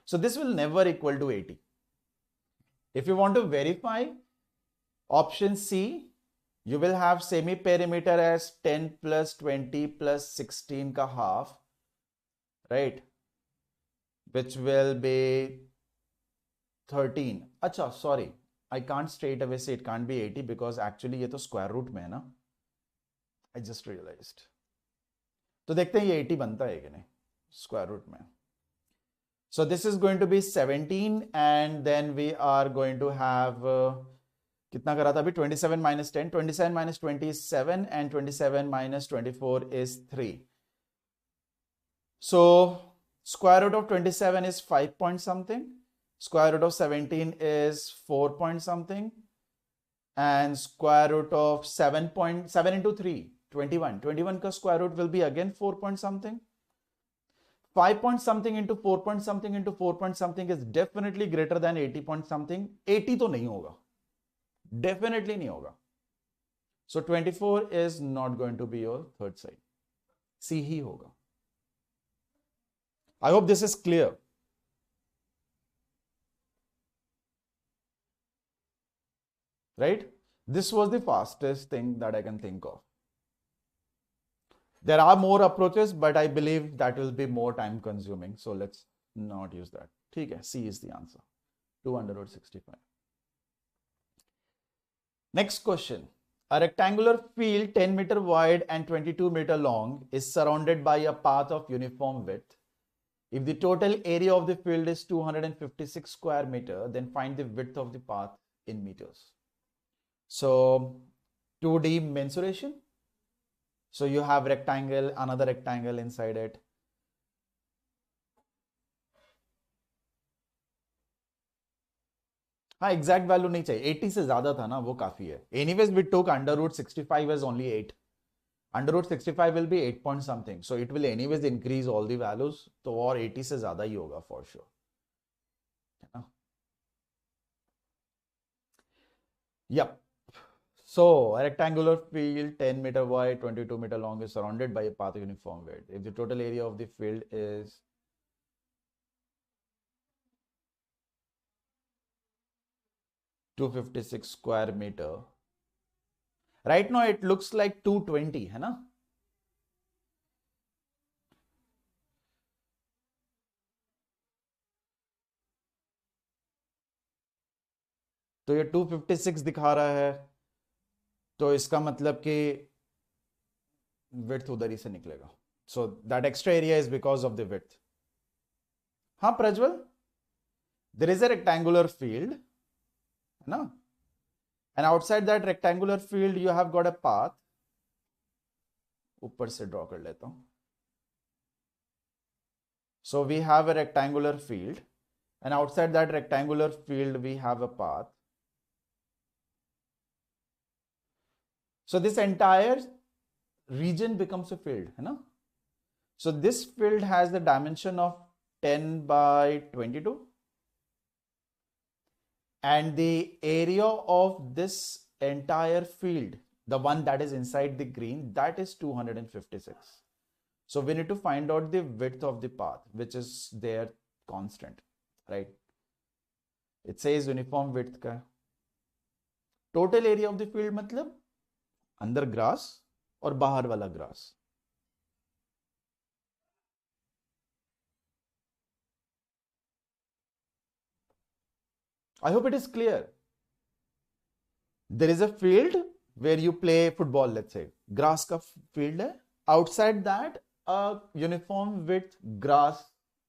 So this will never equal to 80. If you want to verify option C, you will have semi perimeter as 10 plus 20 plus 16 ka half, right? Which will be 13. Acha, sorry. I can't straight away say it can't be 80 because actually ये तो square root में है ना. I just realized. तो देखते हैं ये 80 बनता है कि नहीं square root में. So this is going to be 17 and then we are going to have कितना करा था अभी 27 minus 10. 27 minus 20 is 7 and 27 minus 24 is 3. So square root of 27 is 5 point something. Square root of 17 is 4 point something. And square root of 7 into 3, 21. 21 ka square root will be again 4 point something. 5 point something into 4 point something into 4 point something is definitely greater than 80 point something. 80 तो नहीं होगा. Definitely नहीं होगा. So 24 is not going to be your third side. C ही होगा. I hope this is clear. right? This was the fastest thing that I can think of. There are more approaches, but I believe that will be more time consuming. So let's not use that. Okay, C is the answer. 2 under root 65. Next question. A rectangular field 10 meter wide and 22 meter long is surrounded by a path of uniform width. If the total area of the field is 256 square meter, then find the width of the path in meters. So 2D mensuration. So you have rectangle, another rectangle inside it. हाँ exact value नहीं चाहिए 80 से ज्यादा था ना वो काफी है anyways we took under root 65 as only 8 under root 65 will be 8 point something so it will anyways increase all the values तो और 80 से ज्यादा ही होगा for sure है ना yep so a rectangular field 10 meter wide 22 meter long is surrounded by a path of uniform width if the total area of the field is 256 square meter. Right now it looks like 220 है ना तो ये 256 दिखा रहा है तो इसका मतलब कि width उधर ही से निकलेगा so that extra area is because of the width हाँ Prajwal there is a rectangular field है ना and outside that rectangular field you have got a path ऊपर से ड्रॉ कर लेता हूं so we have a rectangular field and outside that rectangular field we have a path so this entire region becomes a field है ना so this field has the dimension of 10 by 22 and the area of this entire field the one that is inside the green that is 256 so we need to find out the width of the path which is there constant right it says uniform width का total area of the field मतलब अंदर grass और बाहर वाला grass I hope it is clear. There is a field where you play football, let's say. Grass का field है. Outside that, a uniform width grass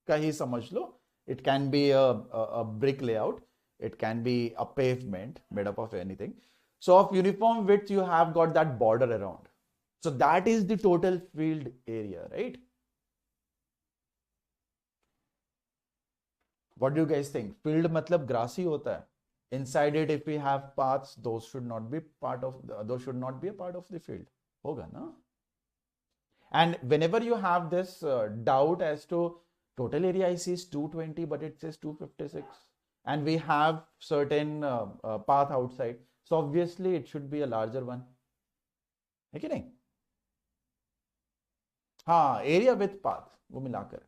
का ही समझ लो. It can be a brick layout. It can be a pavement made up of anything. So of uniform width, you have got that border around. So that is the total field area, right? What do you guys think? Field मतलब grassy होता है. Inside it, if we have paths, those should not be a part of the field. होगा ना? And whenever you have this doubt as to total area I see is 220, but it says 256, and we have certain path outside, so obviously it should be a larger one. है कि नहीं? हाँ, area with path वो मिलाकर.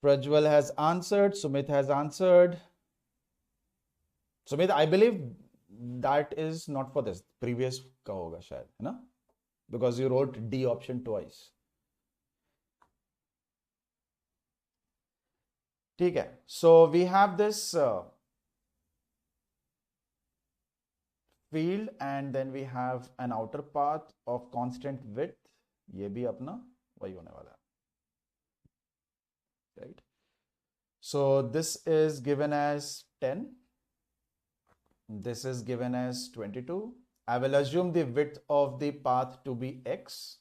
Prajwal has answered. Sumit has answered. Sumit, I believe that is not for this. Previous का होगा शायद, है ना? Because you wrote D option twice. ठीक है. So we have this field and then we have an outer path of constant width. ये भी अपना वही होने वाला है. Right? So this is given as 10. This is given as 22. I will assume the width of the path to be x.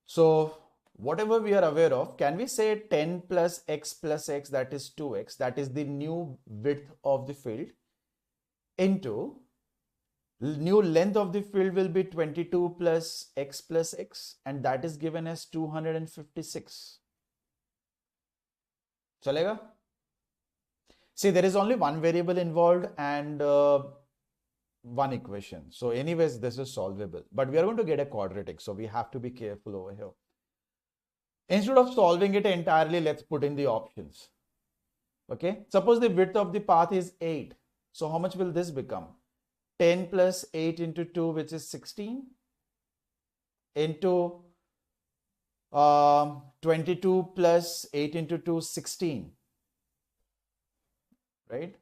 So whatever we are aware of, can we say 10 plus x, that is 2x, that is the new width of the field, into new length of the field will be 22 plus x, and that is given as 256. Chalega? See, there is only one variable involved and one equation. So anyways, this is solvable, but we are going to get a quadratic. So we have to be careful over here. Instead of solving it entirely, let's put in the options. Okay. Suppose the width of the path is 8. So how much will this become? 10 plus 8 into 2, which is 16, into 22 plus 8 into 2, 16. Right?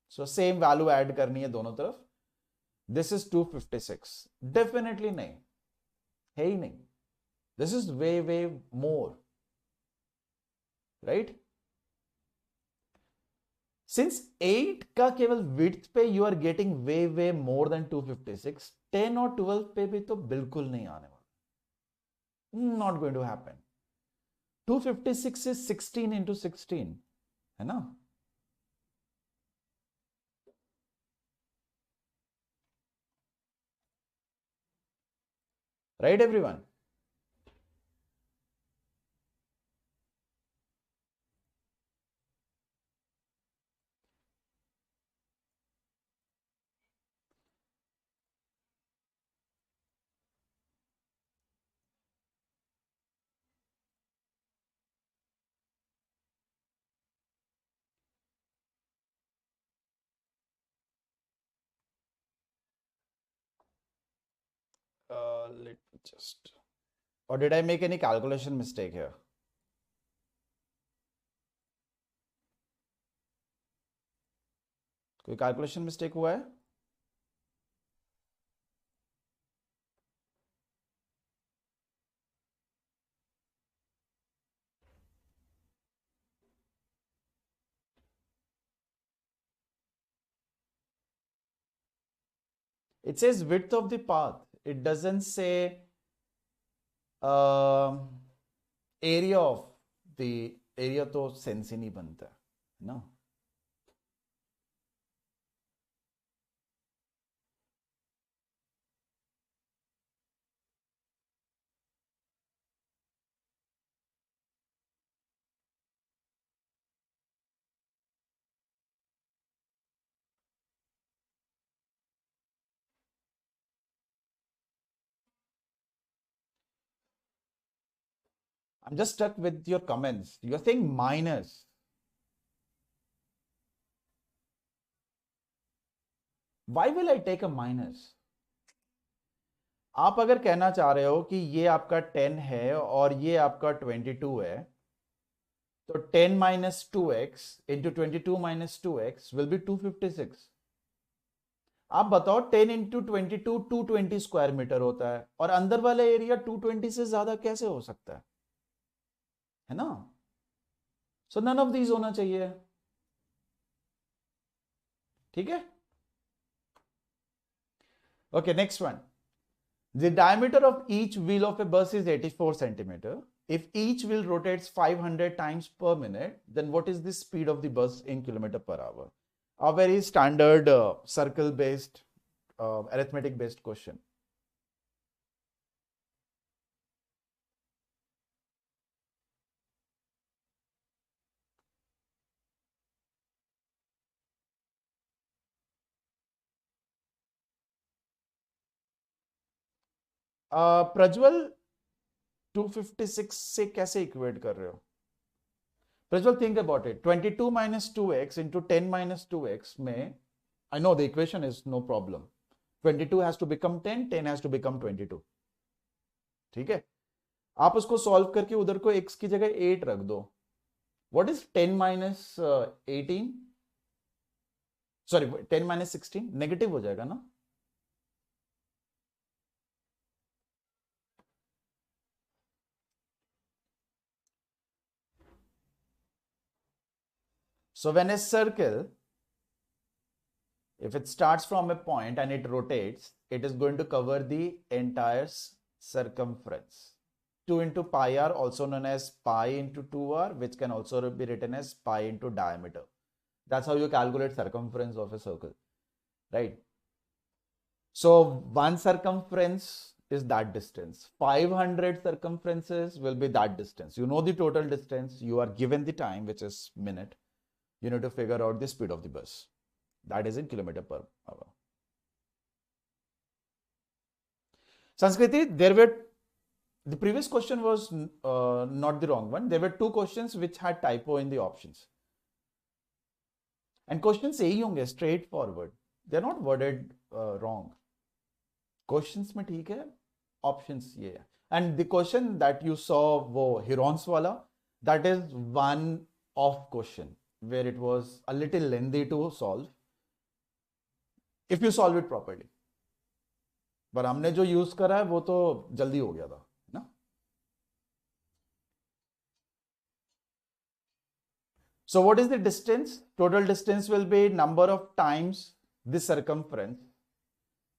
So same value add करनी है दोनों तरफ. This is 256. Definitely नहीं. है ही नहीं. This is way more. Right? Since 8 का केवल width पे you are getting way more than 256, 10 और 12 पे भी तो बिल्कुल नहीं आने वाला. Not going to happen. 256 is 16 into 16. है ना? Right, everyone? Let me just. Or did I make any calculation mistake here? कोई calculation mistake हुआ है? It says width of the path. It doesn't say area of the area, तो sense ही नहीं बनता है ना. I'm just stuck with your comments. You're saying minus. Why will I take a minus? आप अगर कहना चाह रहे हो कि ये आपका 10 है और ये आपका 22 है, तो 10 minus 2x into 22 minus 2x will be 256. आप बताओ 10 into 22 220 स्क्वायर मीटर होता है और अंदर वाला एरिया 220 से ज्यादा कैसे हो सकता है ना? सो नन ऑफ दीज होना चाहिए. ठीक है. Okay, next one. The diameter of each wheel of a bus is 84 centimeter. If each wheel rotates 500 times per minute, then what is the speed of the bus in kilometer per hour? A very standard circle-based, arithmetic-based question. Prajwal 256 से कैसे equate कर रहे हो? Prajwal, think about it. 22 minus 2x into 10 minus 2x में, I know the equation is no problem. 22 has to become 10, 10 has to become 22. ठीक है. आप उसको सॉल्व करके उधर को x की जगह 8 रख दो. What is 10 minus 18? Sorry, 10 minus 16? Negative हो जाएगा ना? So when a circle, if it starts from a point and it rotates, it is going to cover the entire circumference. 2 into pi r, also known as pi into 2r, which can also be written as pi into diameter. That's how you calculate circumference of a circle, right? So one circumference is that distance. 500 circumferences will be that distance. You know the total distance. You are given the time, which is minute. You need to figure out the speed of the bus. That is in kilometer per hour. Sanskriti, the previous question was not the wrong one. There were two questions which had typo in the options. And questions यही होंगे straightforward. They're not worded wrong. Questions में ठीक है, options ये है. And the question that you saw, वो Hirons वाला, that is one off question where it was a little lengthy to solve if you solve it properly. पर हमने जो यूज करा है वो तो जल्दी हो गया था ना. So what is the distance? Total distance will be number of times the circumference,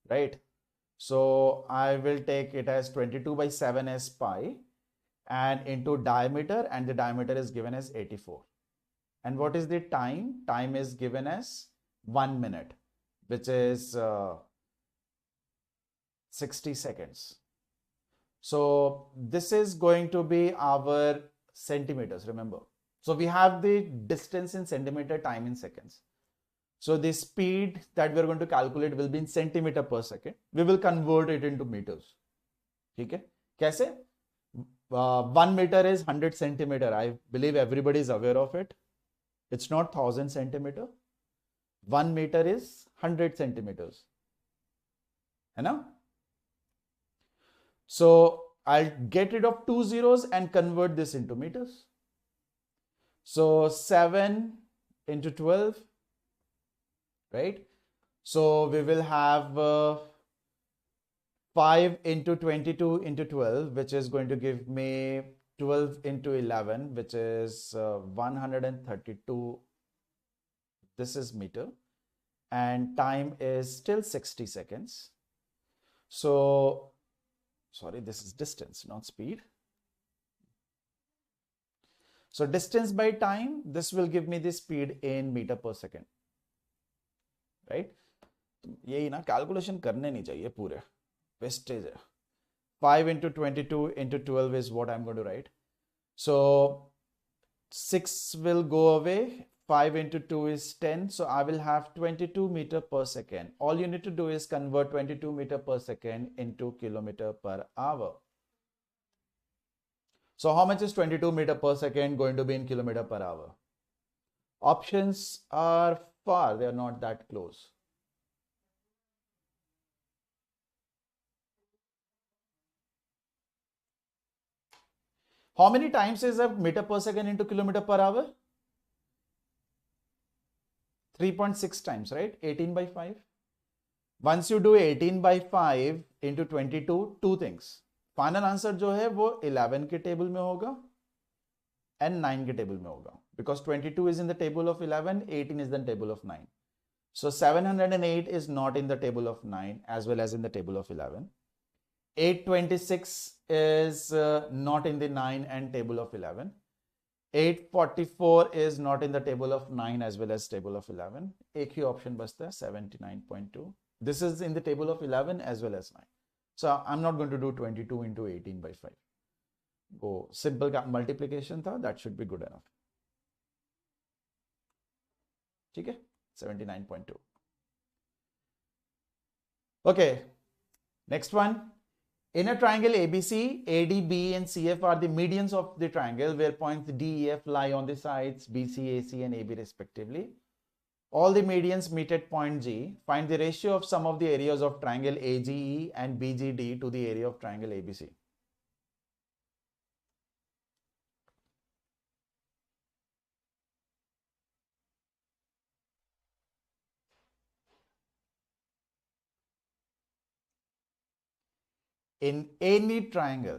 right? So I will take it as 22 by 7 as pi and into diameter, and the diameter is given as 84. And what is the time? Time is given as 1 minute, which is 60 seconds. So this is going to be our centimeters, remember. So we have the distance in centimeter, time in seconds. So the speed that we are going to calculate will be in centimeter per second. We will convert it into meters. Okay? कैसे? 1 meter is 100 centimeter. I believe everybody is aware of it. It's not 1000 centimeter. 1 meter is 100 centimeters. है ना? So I'll get rid of 2 zeros and convert this into meters. So 7 into 12, right? So we will have 5 into 22 into 12, which is going to give me 12 into 11, which is 132. This is meter. And time is still 60 seconds. So, sorry, this is distance, not speed. So distance by time, this will give me the speed in meter per second, right? यही ना, calculation करने नहीं चाहिए पूरे, wastage है. 5 into 22 into 12 is what I'm going to write. So 6 will go away. 5 into 2 is 10. So I will have 22 meter per second. All you need to do is convert 22 meter per second into kilometer per hour. So how much is 22 meter per second going to be in kilometer per hour? Options are far, they are not that close. How many times is a meter per second into kilometer per hour? 3.6 times, right? 18 by 5. Once you do 18 by 5 into 22, two things. Final answer जो है वो 11 के table में होगा and 9 के table में होगा, because 22 is in the table of 11, 18 is the table of 9. So 708 is not in the table of 9 as well as in the table of 11. 826 is not in the 9 and table of 11. 844 is not in the table of 9 as well as table of 11. एक ही option बचता है 79.2. This is in the table of 11 as well as 9. So I'm not going to do 22 into 18 by 5. Go simple multiplication tha, that should be good enough. ठीक है, 79.2. Okay, next one. In a triangle ABC, AD, B and CF are the medians of the triangle where points D, E, F lie on the sides BC, AC and AB respectively. All the medians meet at point G. Find the ratio of sum of the areas of triangle AGE and BGD to the area of triangle ABC. In any triangle,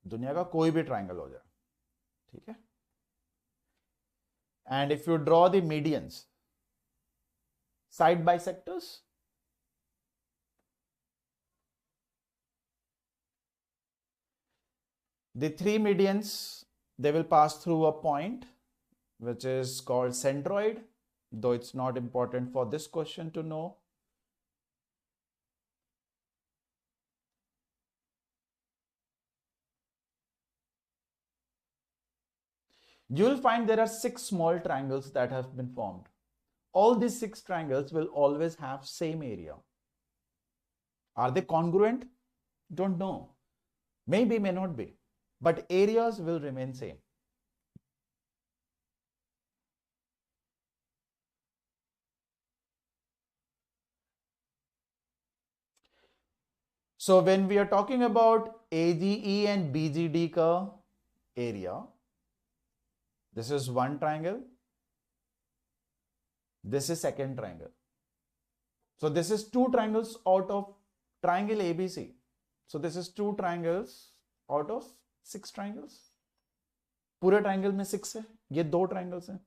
दुनिया का कोई भी triangle हो जाए, ठीक है? And if you draw the medians, side bisectors, the three medians, they will pass through a point which is called centroid, though it's not important for this question to know. You will find there are 6 small triangles that have been formed. All these 6 triangles will always have same area. Are they congruent? Don't know. Maybe, may not be. But areas will remain same. So when we are talking about AGE and BGD ka area, this is one triangle. This is second triangle. So this is two triangles out of triangle ABC. So this is two triangles out of 6 triangles. पूरे triangle में 6 है, ये 2 triangles हैं.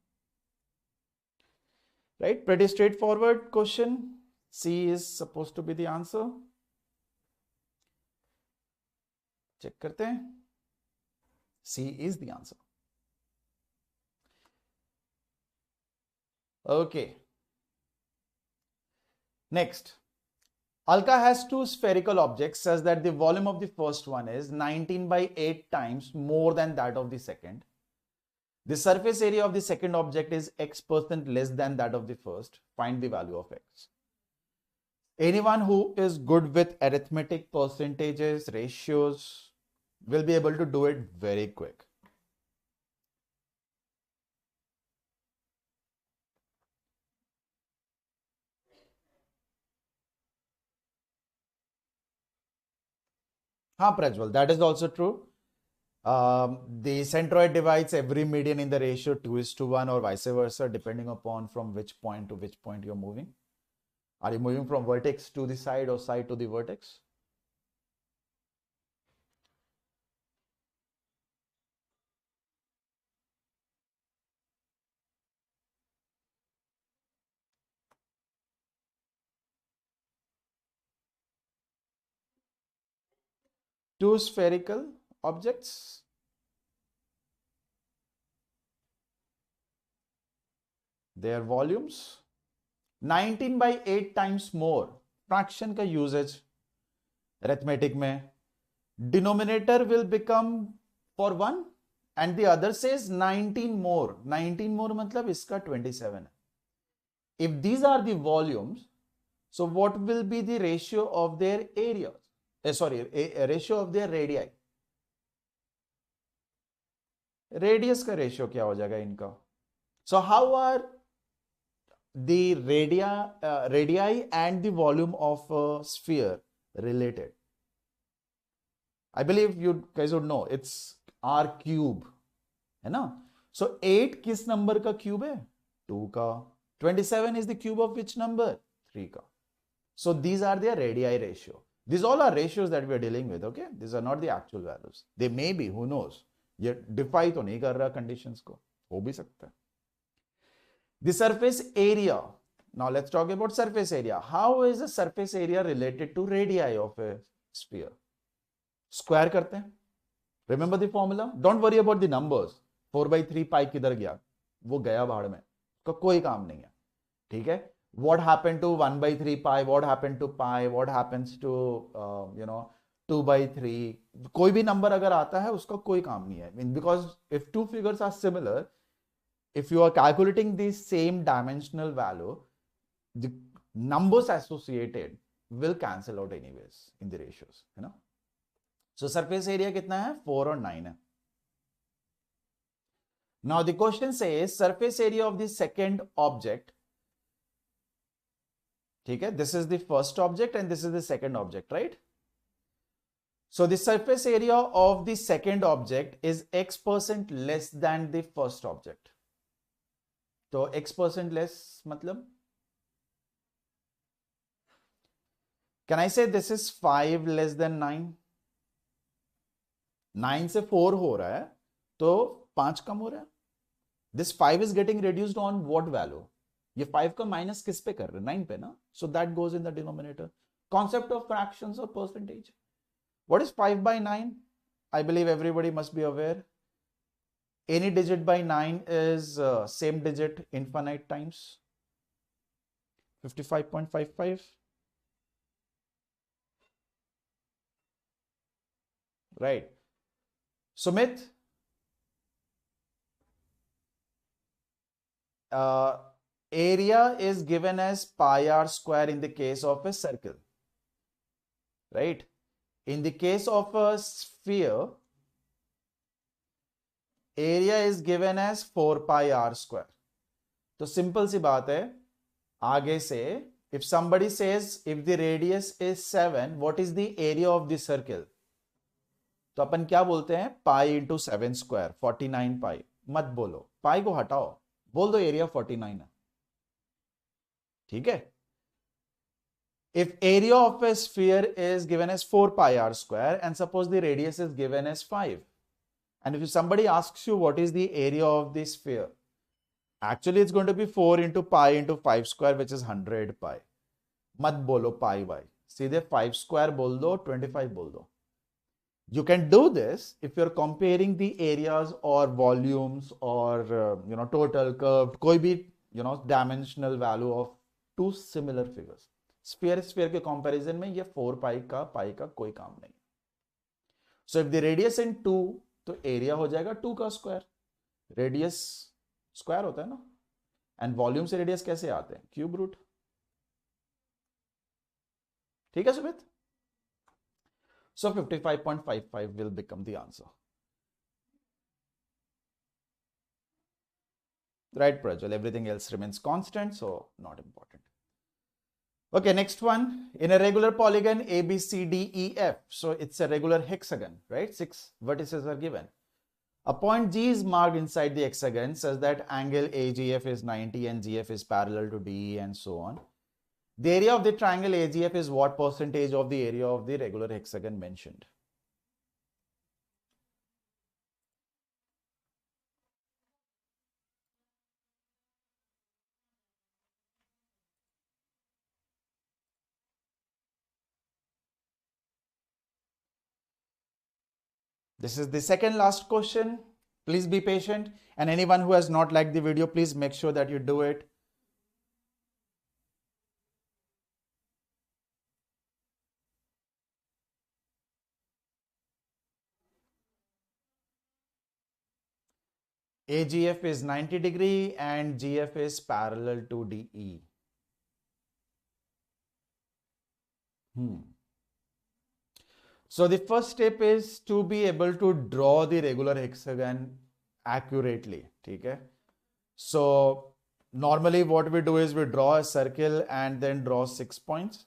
Right? Pretty straightforward question. C is supposed to be the answer. Check करते हैं. C is the answer. Okay. Next. Alka has two spherical objects such that the volume of the first one is 19 by 8 times more than that of the second. The surface area of the second object is x% less than that of the first. Find the value of x. Anyone who is good with arithmetic, percentages, ratios will be able to do it very quick. हाँ Prajwal, that is also true. The centroid divides every median in the ratio 2:1 or vice versa, depending upon from which point to which point you're moving. Are you moving from vertex to the side or side to the vertex? Two spherical objects. Their volumes 19 by 8 times more. Fraction का usage arithmetic में. Denominator will become for 1 and the other says 19 more. 19 more मतलब इसका 27 है. If these are the volumes, so what will be the ratio of their areas? Ratio of their radii. Radius का ratio क्या हो जाएगा इनका? So how are the radii and the volume of a sphere related? I believe you guys would know. It's r cube, है ना? So 8 किस number का cube है? 2 का. 27 is the cube of which number? 3 का. So these are their radii ratio. These all are ratios that we are dealing with, okay? These are not the actual values. They may be, who knows? ये defy तो नहीं कर रहा conditions को. हो भी सकता है. The surface area. Now let's talk about surface area. How is the surface area related to radii of a sphere? Square करते हैं. Remember the formula? Don't worry about the numbers. 4/3 pi किधर गया? वो गया भाड़ में. उसका कोई काम नहीं है. ठीक है? What happened to 1/3 pi? What happened to pi? What happens to 2/3? कोई भी नंबर अगर आता है उसका कोई काम नहीं है. Because if two figures are similar, if you are calculating the same dimensional value, the numbers associated will cancel out anyways in the ratios, you know. So surface area कितना है? 4 और 9 है. Now the question says surface area of the second object. ठीक है? This is the first object and this is the second object, right? So the surface area of the second object is x% less than the first object. तो x% less मतलब? Can I say this is 5 less than 9? 9 से 4 हो रहा है तो 5 कम हो रहा है. This 5 is getting reduced on what value? ये 5 का माइनस किस पे कर रहे हैं? 9 पे ना. So that goes in the denominator. Concept of fractions or percentage. What is 5 by 9? I believe everybody must be aware. Any digit by 9 is same digit infinite times. 55.55. Right. Sumit, area is given as pi r square in the case of a circle. Right. In the case of a sphere, area is given as 4 pi r square. तो simple सी बात है, आगे से if somebody says if the radius is 7, what is the area of the circle? तो अपन क्या बोलते हैं, pi into 7 square 49 पाई. मत बोलो, पाई को हटाओ, बोल दो एरिया 49 है. ठीक है. If area of a sphere is given as 4 pi r square and suppose the radius is given as 5, and if somebody asks you what is the area of the sphere, actually it's going to be 4 into pi into 5 square, which is 100 pi. मत बोलो pi by, सीधे 5 square बोल दो, 25 बोल दो. You can do this if you're comparing the areas or volumes or total curved, कोई भी dimensional value of two similar figures. Sphere के कंपैरिजन में ये 4 पाई का कोई काम नहीं. सो इफ द रेडियस इन 2, तो एरिया हो जाएगा 2 का स्क्वायर. रेडियस स्क्वायर होता है ना, एंड वॉल्यूम से रेडियस कैसे आते हैं, क्यूब रूट. ठीक है सुमित. सो 55.55 will become the answer. Right, Prajwal, everything else remains constant, so not important. Okay, next one. In a regular polygon A, B, C, D, E, F. So it's a regular hexagon, right? 6 vertices are given. A point G is marked inside the hexagon such that angle AGF is 90 and GF is parallel to DE and so on. The area of the triangle AGF is what percentage of the area of the regular hexagon mentioned? This is the second last question. Please be patient, and anyone who has not liked the video, please make sure that you do it. AGF is 90 degree and GF is parallel to DE. So the first step is to be able to draw the regular hexagon accurately. Okay? So normally what we do is we draw a circle and then draw 6 points.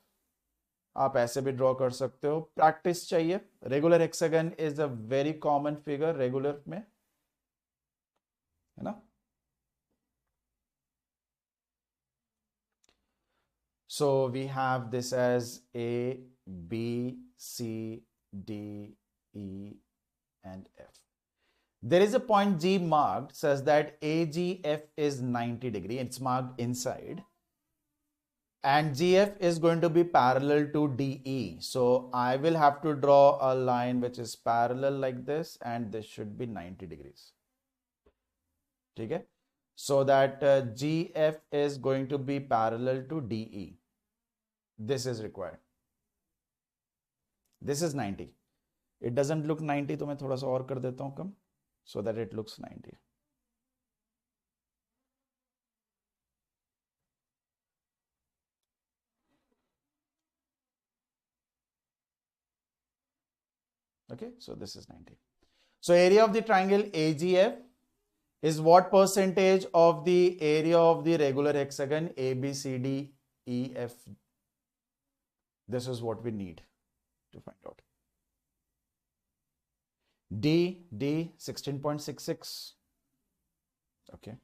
आप ऐसे भी draw कर सकते हो. Practice चाहिए. Regular hexagon is a very common figure regular में, है ना? So we have this as A, B, C, D, E, and F. There is a point G marked such that AGF is 90 degree. It's marked inside. And GF is going to be parallel to DE. So I will have to draw a line which is parallel like this, and this should be 90 degrees. Okay? So that GF is going to be parallel to DE. This is required. This is 90. It doesn't look 90, तो मैं थोड़ा सा और कर देता हूँ कम, so that it looks 90. Okay, so this is 90. So area of the triangle AGF is what percentage of the area of the regular hexagon ABCDEF? This is what we need to find out. D 16.66. Okay.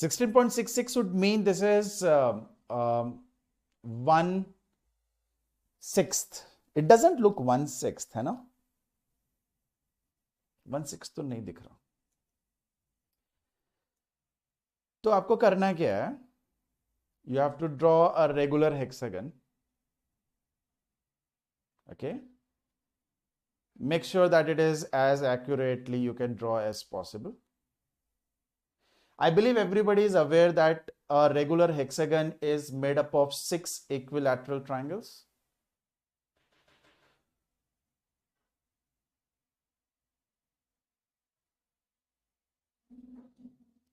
$16.66 would mean this is 1/6. It doesn't look 1/6, है ना? 1/6 तो नहीं दिख रहा. तो आपको करना क्या है? You have to draw a regular hexagon. Okay. Make sure that it is as accurately you can draw as possible. I believe everybody is aware that a regular hexagon is made up of 6 equilateral triangles.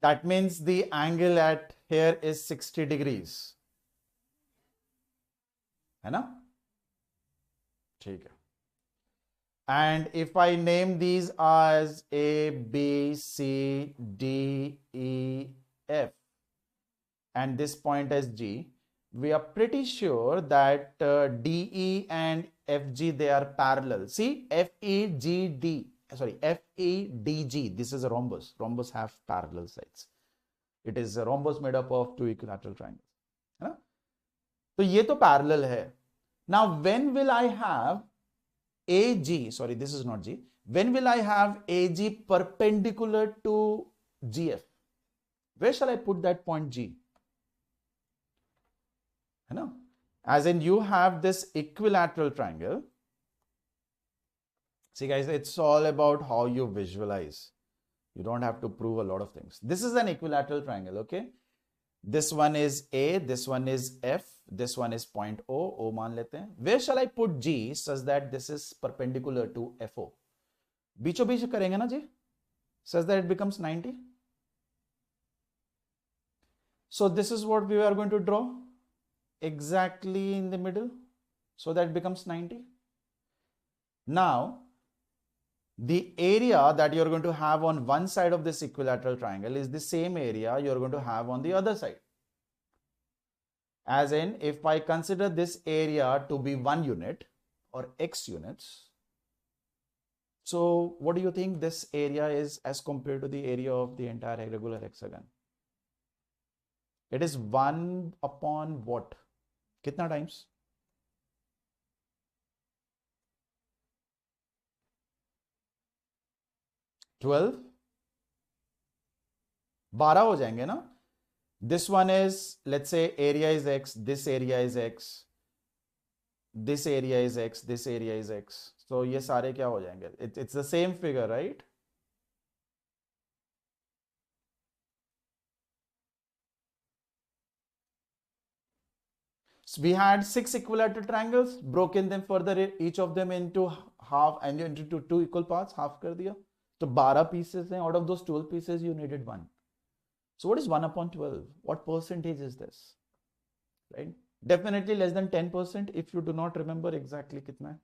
That means the angle at here is 60 degrees. है ना? ठीक है. And if I name these as A, B, C, D, E, F, and this point as G, we are pretty sure that DE and FG, they are parallel. See, FEGD, sorry, FEDG, this is a rhombus. Rhombus have parallel sides. It is a rhombus made up of 2 equilateral triangles. है ना? तो ये तो parallel है. Now, when will I have AG, sorry, this is not G. When will I have AG perpendicular to GF? Where shall I put that point G? You know, as in you have this equilateral triangle. See guys, it's all about how you visualize. You don't have to prove a lot of things. This is an equilateral triangle, okay? This one is A, this one is F, this one is point O मान लेते हैं. Where shall I put G such that this is perpendicular to FO? बीचों बीच करेंगे ना जी? Such that it becomes 90. So this is what we are going to draw. Exactly in the middle. So that becomes 90. Now, the area that you're going to have on one side of this equilateral triangle is the same area you're going to have on the other side. As in, if I consider this area to be 1 unit or x units, so what do you think this area is as compared to the area of the entire regular hexagon? It is 1 upon what? Kitna times? $12? 12 हो जाएंगे ना? This one is, let's say area is x, this area is x, this area is x, this area is x. So ये सारे क्या हो जाएंगे? It's the same figure, right? So we had 6 equilateral triangles, broken them further, each of them into half and into 2 equal parts, half कर दिया. So 12 pieces हैं. Out of those 12 pieces, you needed 1. So what is 1 upon 12? What percentage is this? Right? Definitely less than 10% if you do not remember exactly कितना है.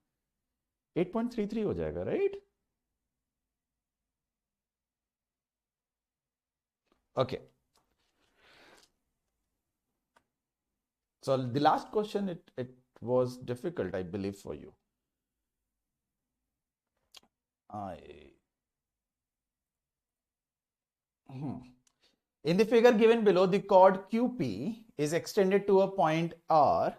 8.33 हो जाएगा, right? Okay. So the last question, it was difficult, I believe, for you. In the figure given below, the chord QP is extended to a point R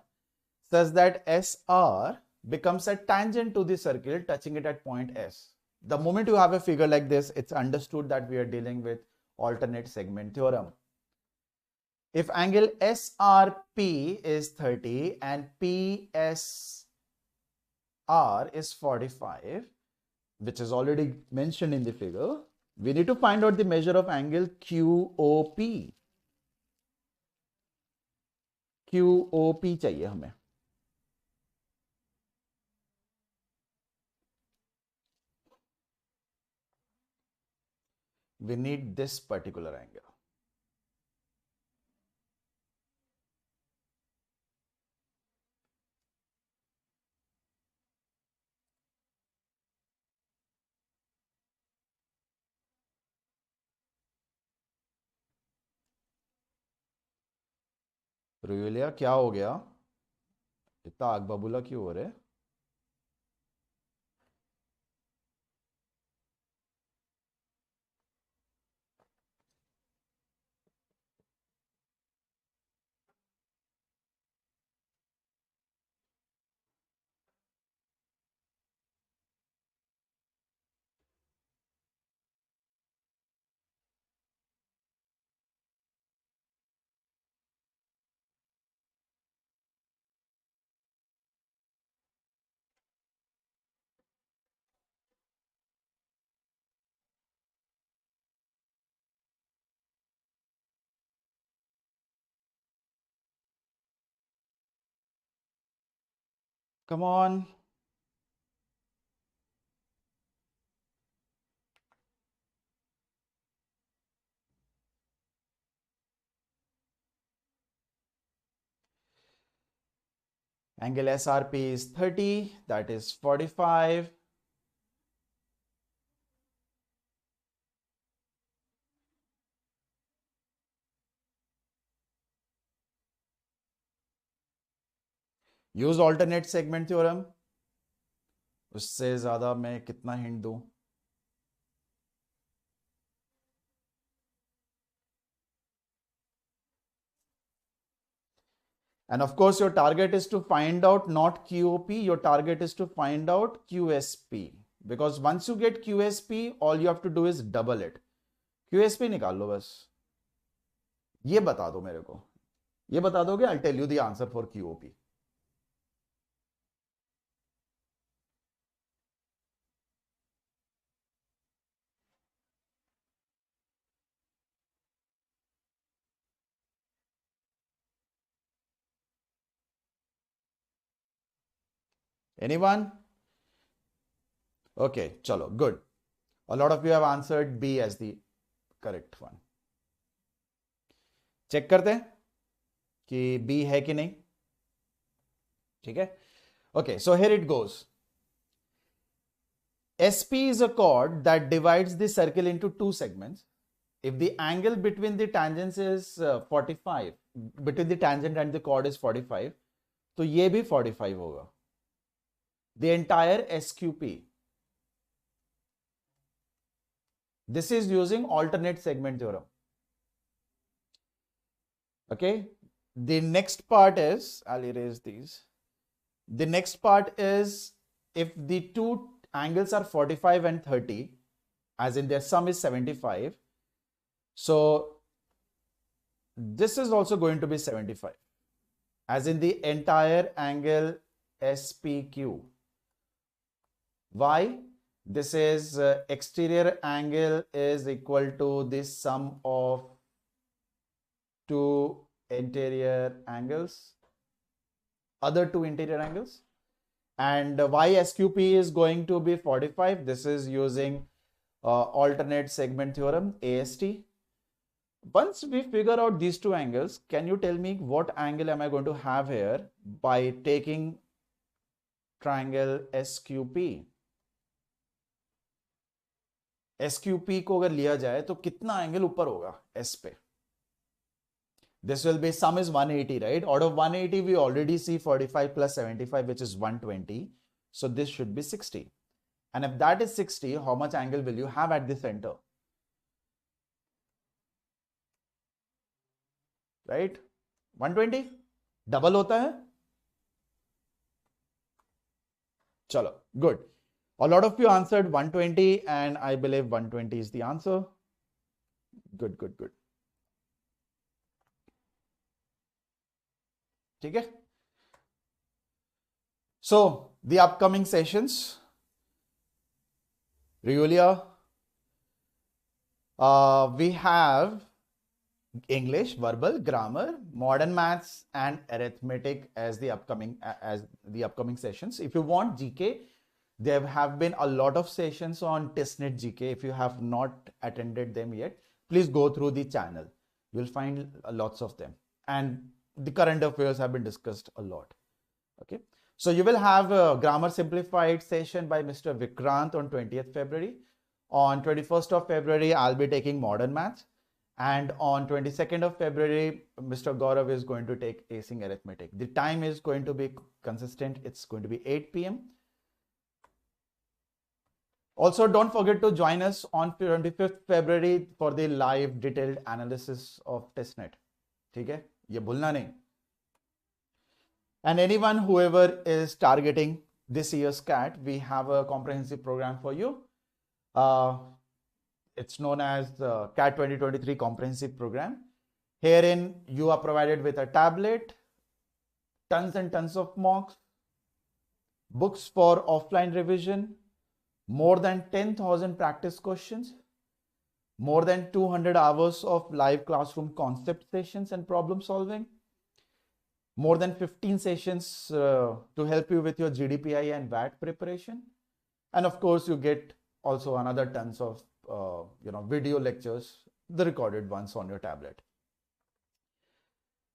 such that SR becomes a tangent to the circle touching it at point S. The moment you have a figure like this, it's understood that we are dealing with alternate segment theorem. If angle SRP is 30 and PSR is 45, which is already mentioned in the figure, we need to find out the measure of angle QOP. QOP चाहिए हमें. We need this particular angle. रुयुलिया क्या हो गया? इतना आग बबूला क्यों हो रहे? Come on. Angle SRP is 30, that is 45. Use alternate segment theorem. उससे ज़्यादा मैं कितना हिंट दूं? And of course, your target is to find out not QOP, your target is to find out QSP. Because once you get QSP, all you have to do is double it. QSP निकाल लो बस. ये बता दो मेरे को. ये बता दोगे, I'll tell you the answer for QOP. Anyone? Okay, chalo, good. A lot of you have answered B as the correct one. Check करते हैं कि B है कि नहीं. ठीक है? Okay, so here it goes. SP is a chord that divides the circle into two segments. If the angle between the tangents is 45, between the tangent and the chord is 45, तो ये भी 45 होगा. The entire SQP. This is using alternate segment theorem. Okay. The next part is, I'll erase these. The next part is if the two angles are 45 and 30, as in their sum is 75. So this is also going to be 75, as in the entire angle SPQ. Why? This is exterior angle is equal to the sum of two interior angles, other two interior angles. And why SQP is going to be 45? This is using alternate segment theorem, AST. Once we figure out these two angles, can you tell me what angle am I going to have here by taking triangle SQP? SQP को अगर लिया जाए तो कितना angle ऊपर होगा S पे? This will be, sum is 180, right? Out of 180, we already see 45 plus 75, which is 120. So this should be 60. And if that is 60, how much angle will you have at the center? Right? 120? Double होता है? Chalo, good. A lot of you answered 120 and I believe 120 is the answer. Good, good, good. Okay. So the upcoming sessions, Riulia, we have English, verbal, grammar, modern maths, and arithmetic as the upcoming sessions. If you want GK, there have been a lot of sessions on TISSNET GK. If you have not attended them yet, please go through the channel. You'll find lots of them. And the current affairs have been discussed a lot. Okay. So you will have a grammar simplified session by Mr. Vikrant on 20th February. On 21st of February, I'll be taking modern maths. And on 22nd of February, Mr. Gaurav is going to take acing arithmetic. The time is going to be consistent. It's going to be 8 p.m. Also, don't forget to join us on 25th February for the live detailed analysis of TISSNET. Okay? Ye bhulna nahi. And anyone, whoever is targeting this year's CAT, we have a comprehensive program for you. It's known as the CAT 2023 Comprehensive Program. Herein, you are provided with a tablet, tons and tons of mocks, books for offline revision, more than 10,000 practice questions, more than 200 hours of live classroom concept sessions and problem solving, more than 15 sessions to help you with your GDPI and VAT preparation. And of course, you get also another tons of video lectures, the recorded ones on your tablet.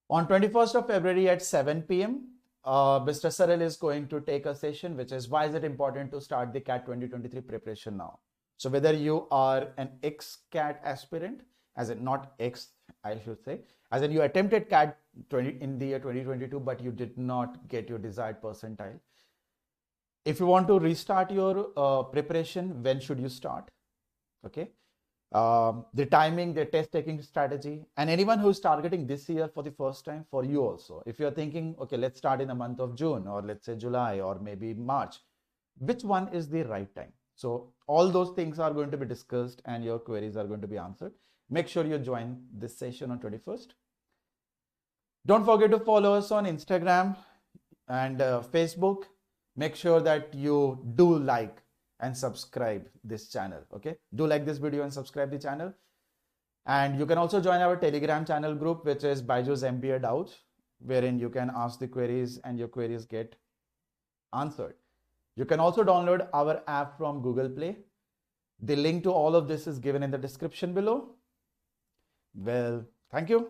On 21st of February at 7 p.m., Mr. Sarel is going to take a session, which is why is it important to start the CAT 2023 preparation now. So whether you are an ex-CAT aspirant, as in not ex, I should say, as in you attempted CAT in the year 2022, but you did not get your desired percentile. If you want to restart your preparation, when should you start? Okay. The timing, the test taking strategy, and anyone who's targeting this year for the first time, for you also. If you're thinking, okay, let's start in the month of June, or let's say July, or maybe March, which one is the right time? So all those things are going to be discussed and your queries are going to be answered. Make sure you join this session on 21st. Don't forget to follow us on Instagram and Facebook. Make sure that you do like and subscribe this channel. Okay, do like this video and subscribe the channel. And you can also join our Telegram channel group, which is BYJU'S MBA Doubts, wherein you can ask the queries and your queries get answered. You can also download our app from Google Play. The link to all of this is given in the description below. Well, thank you.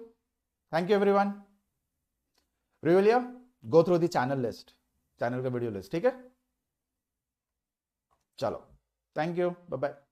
Thank you, everyone. Revelia, go through the channel list, channel ka video list, ठीक है? चलो, thank you, bye bye.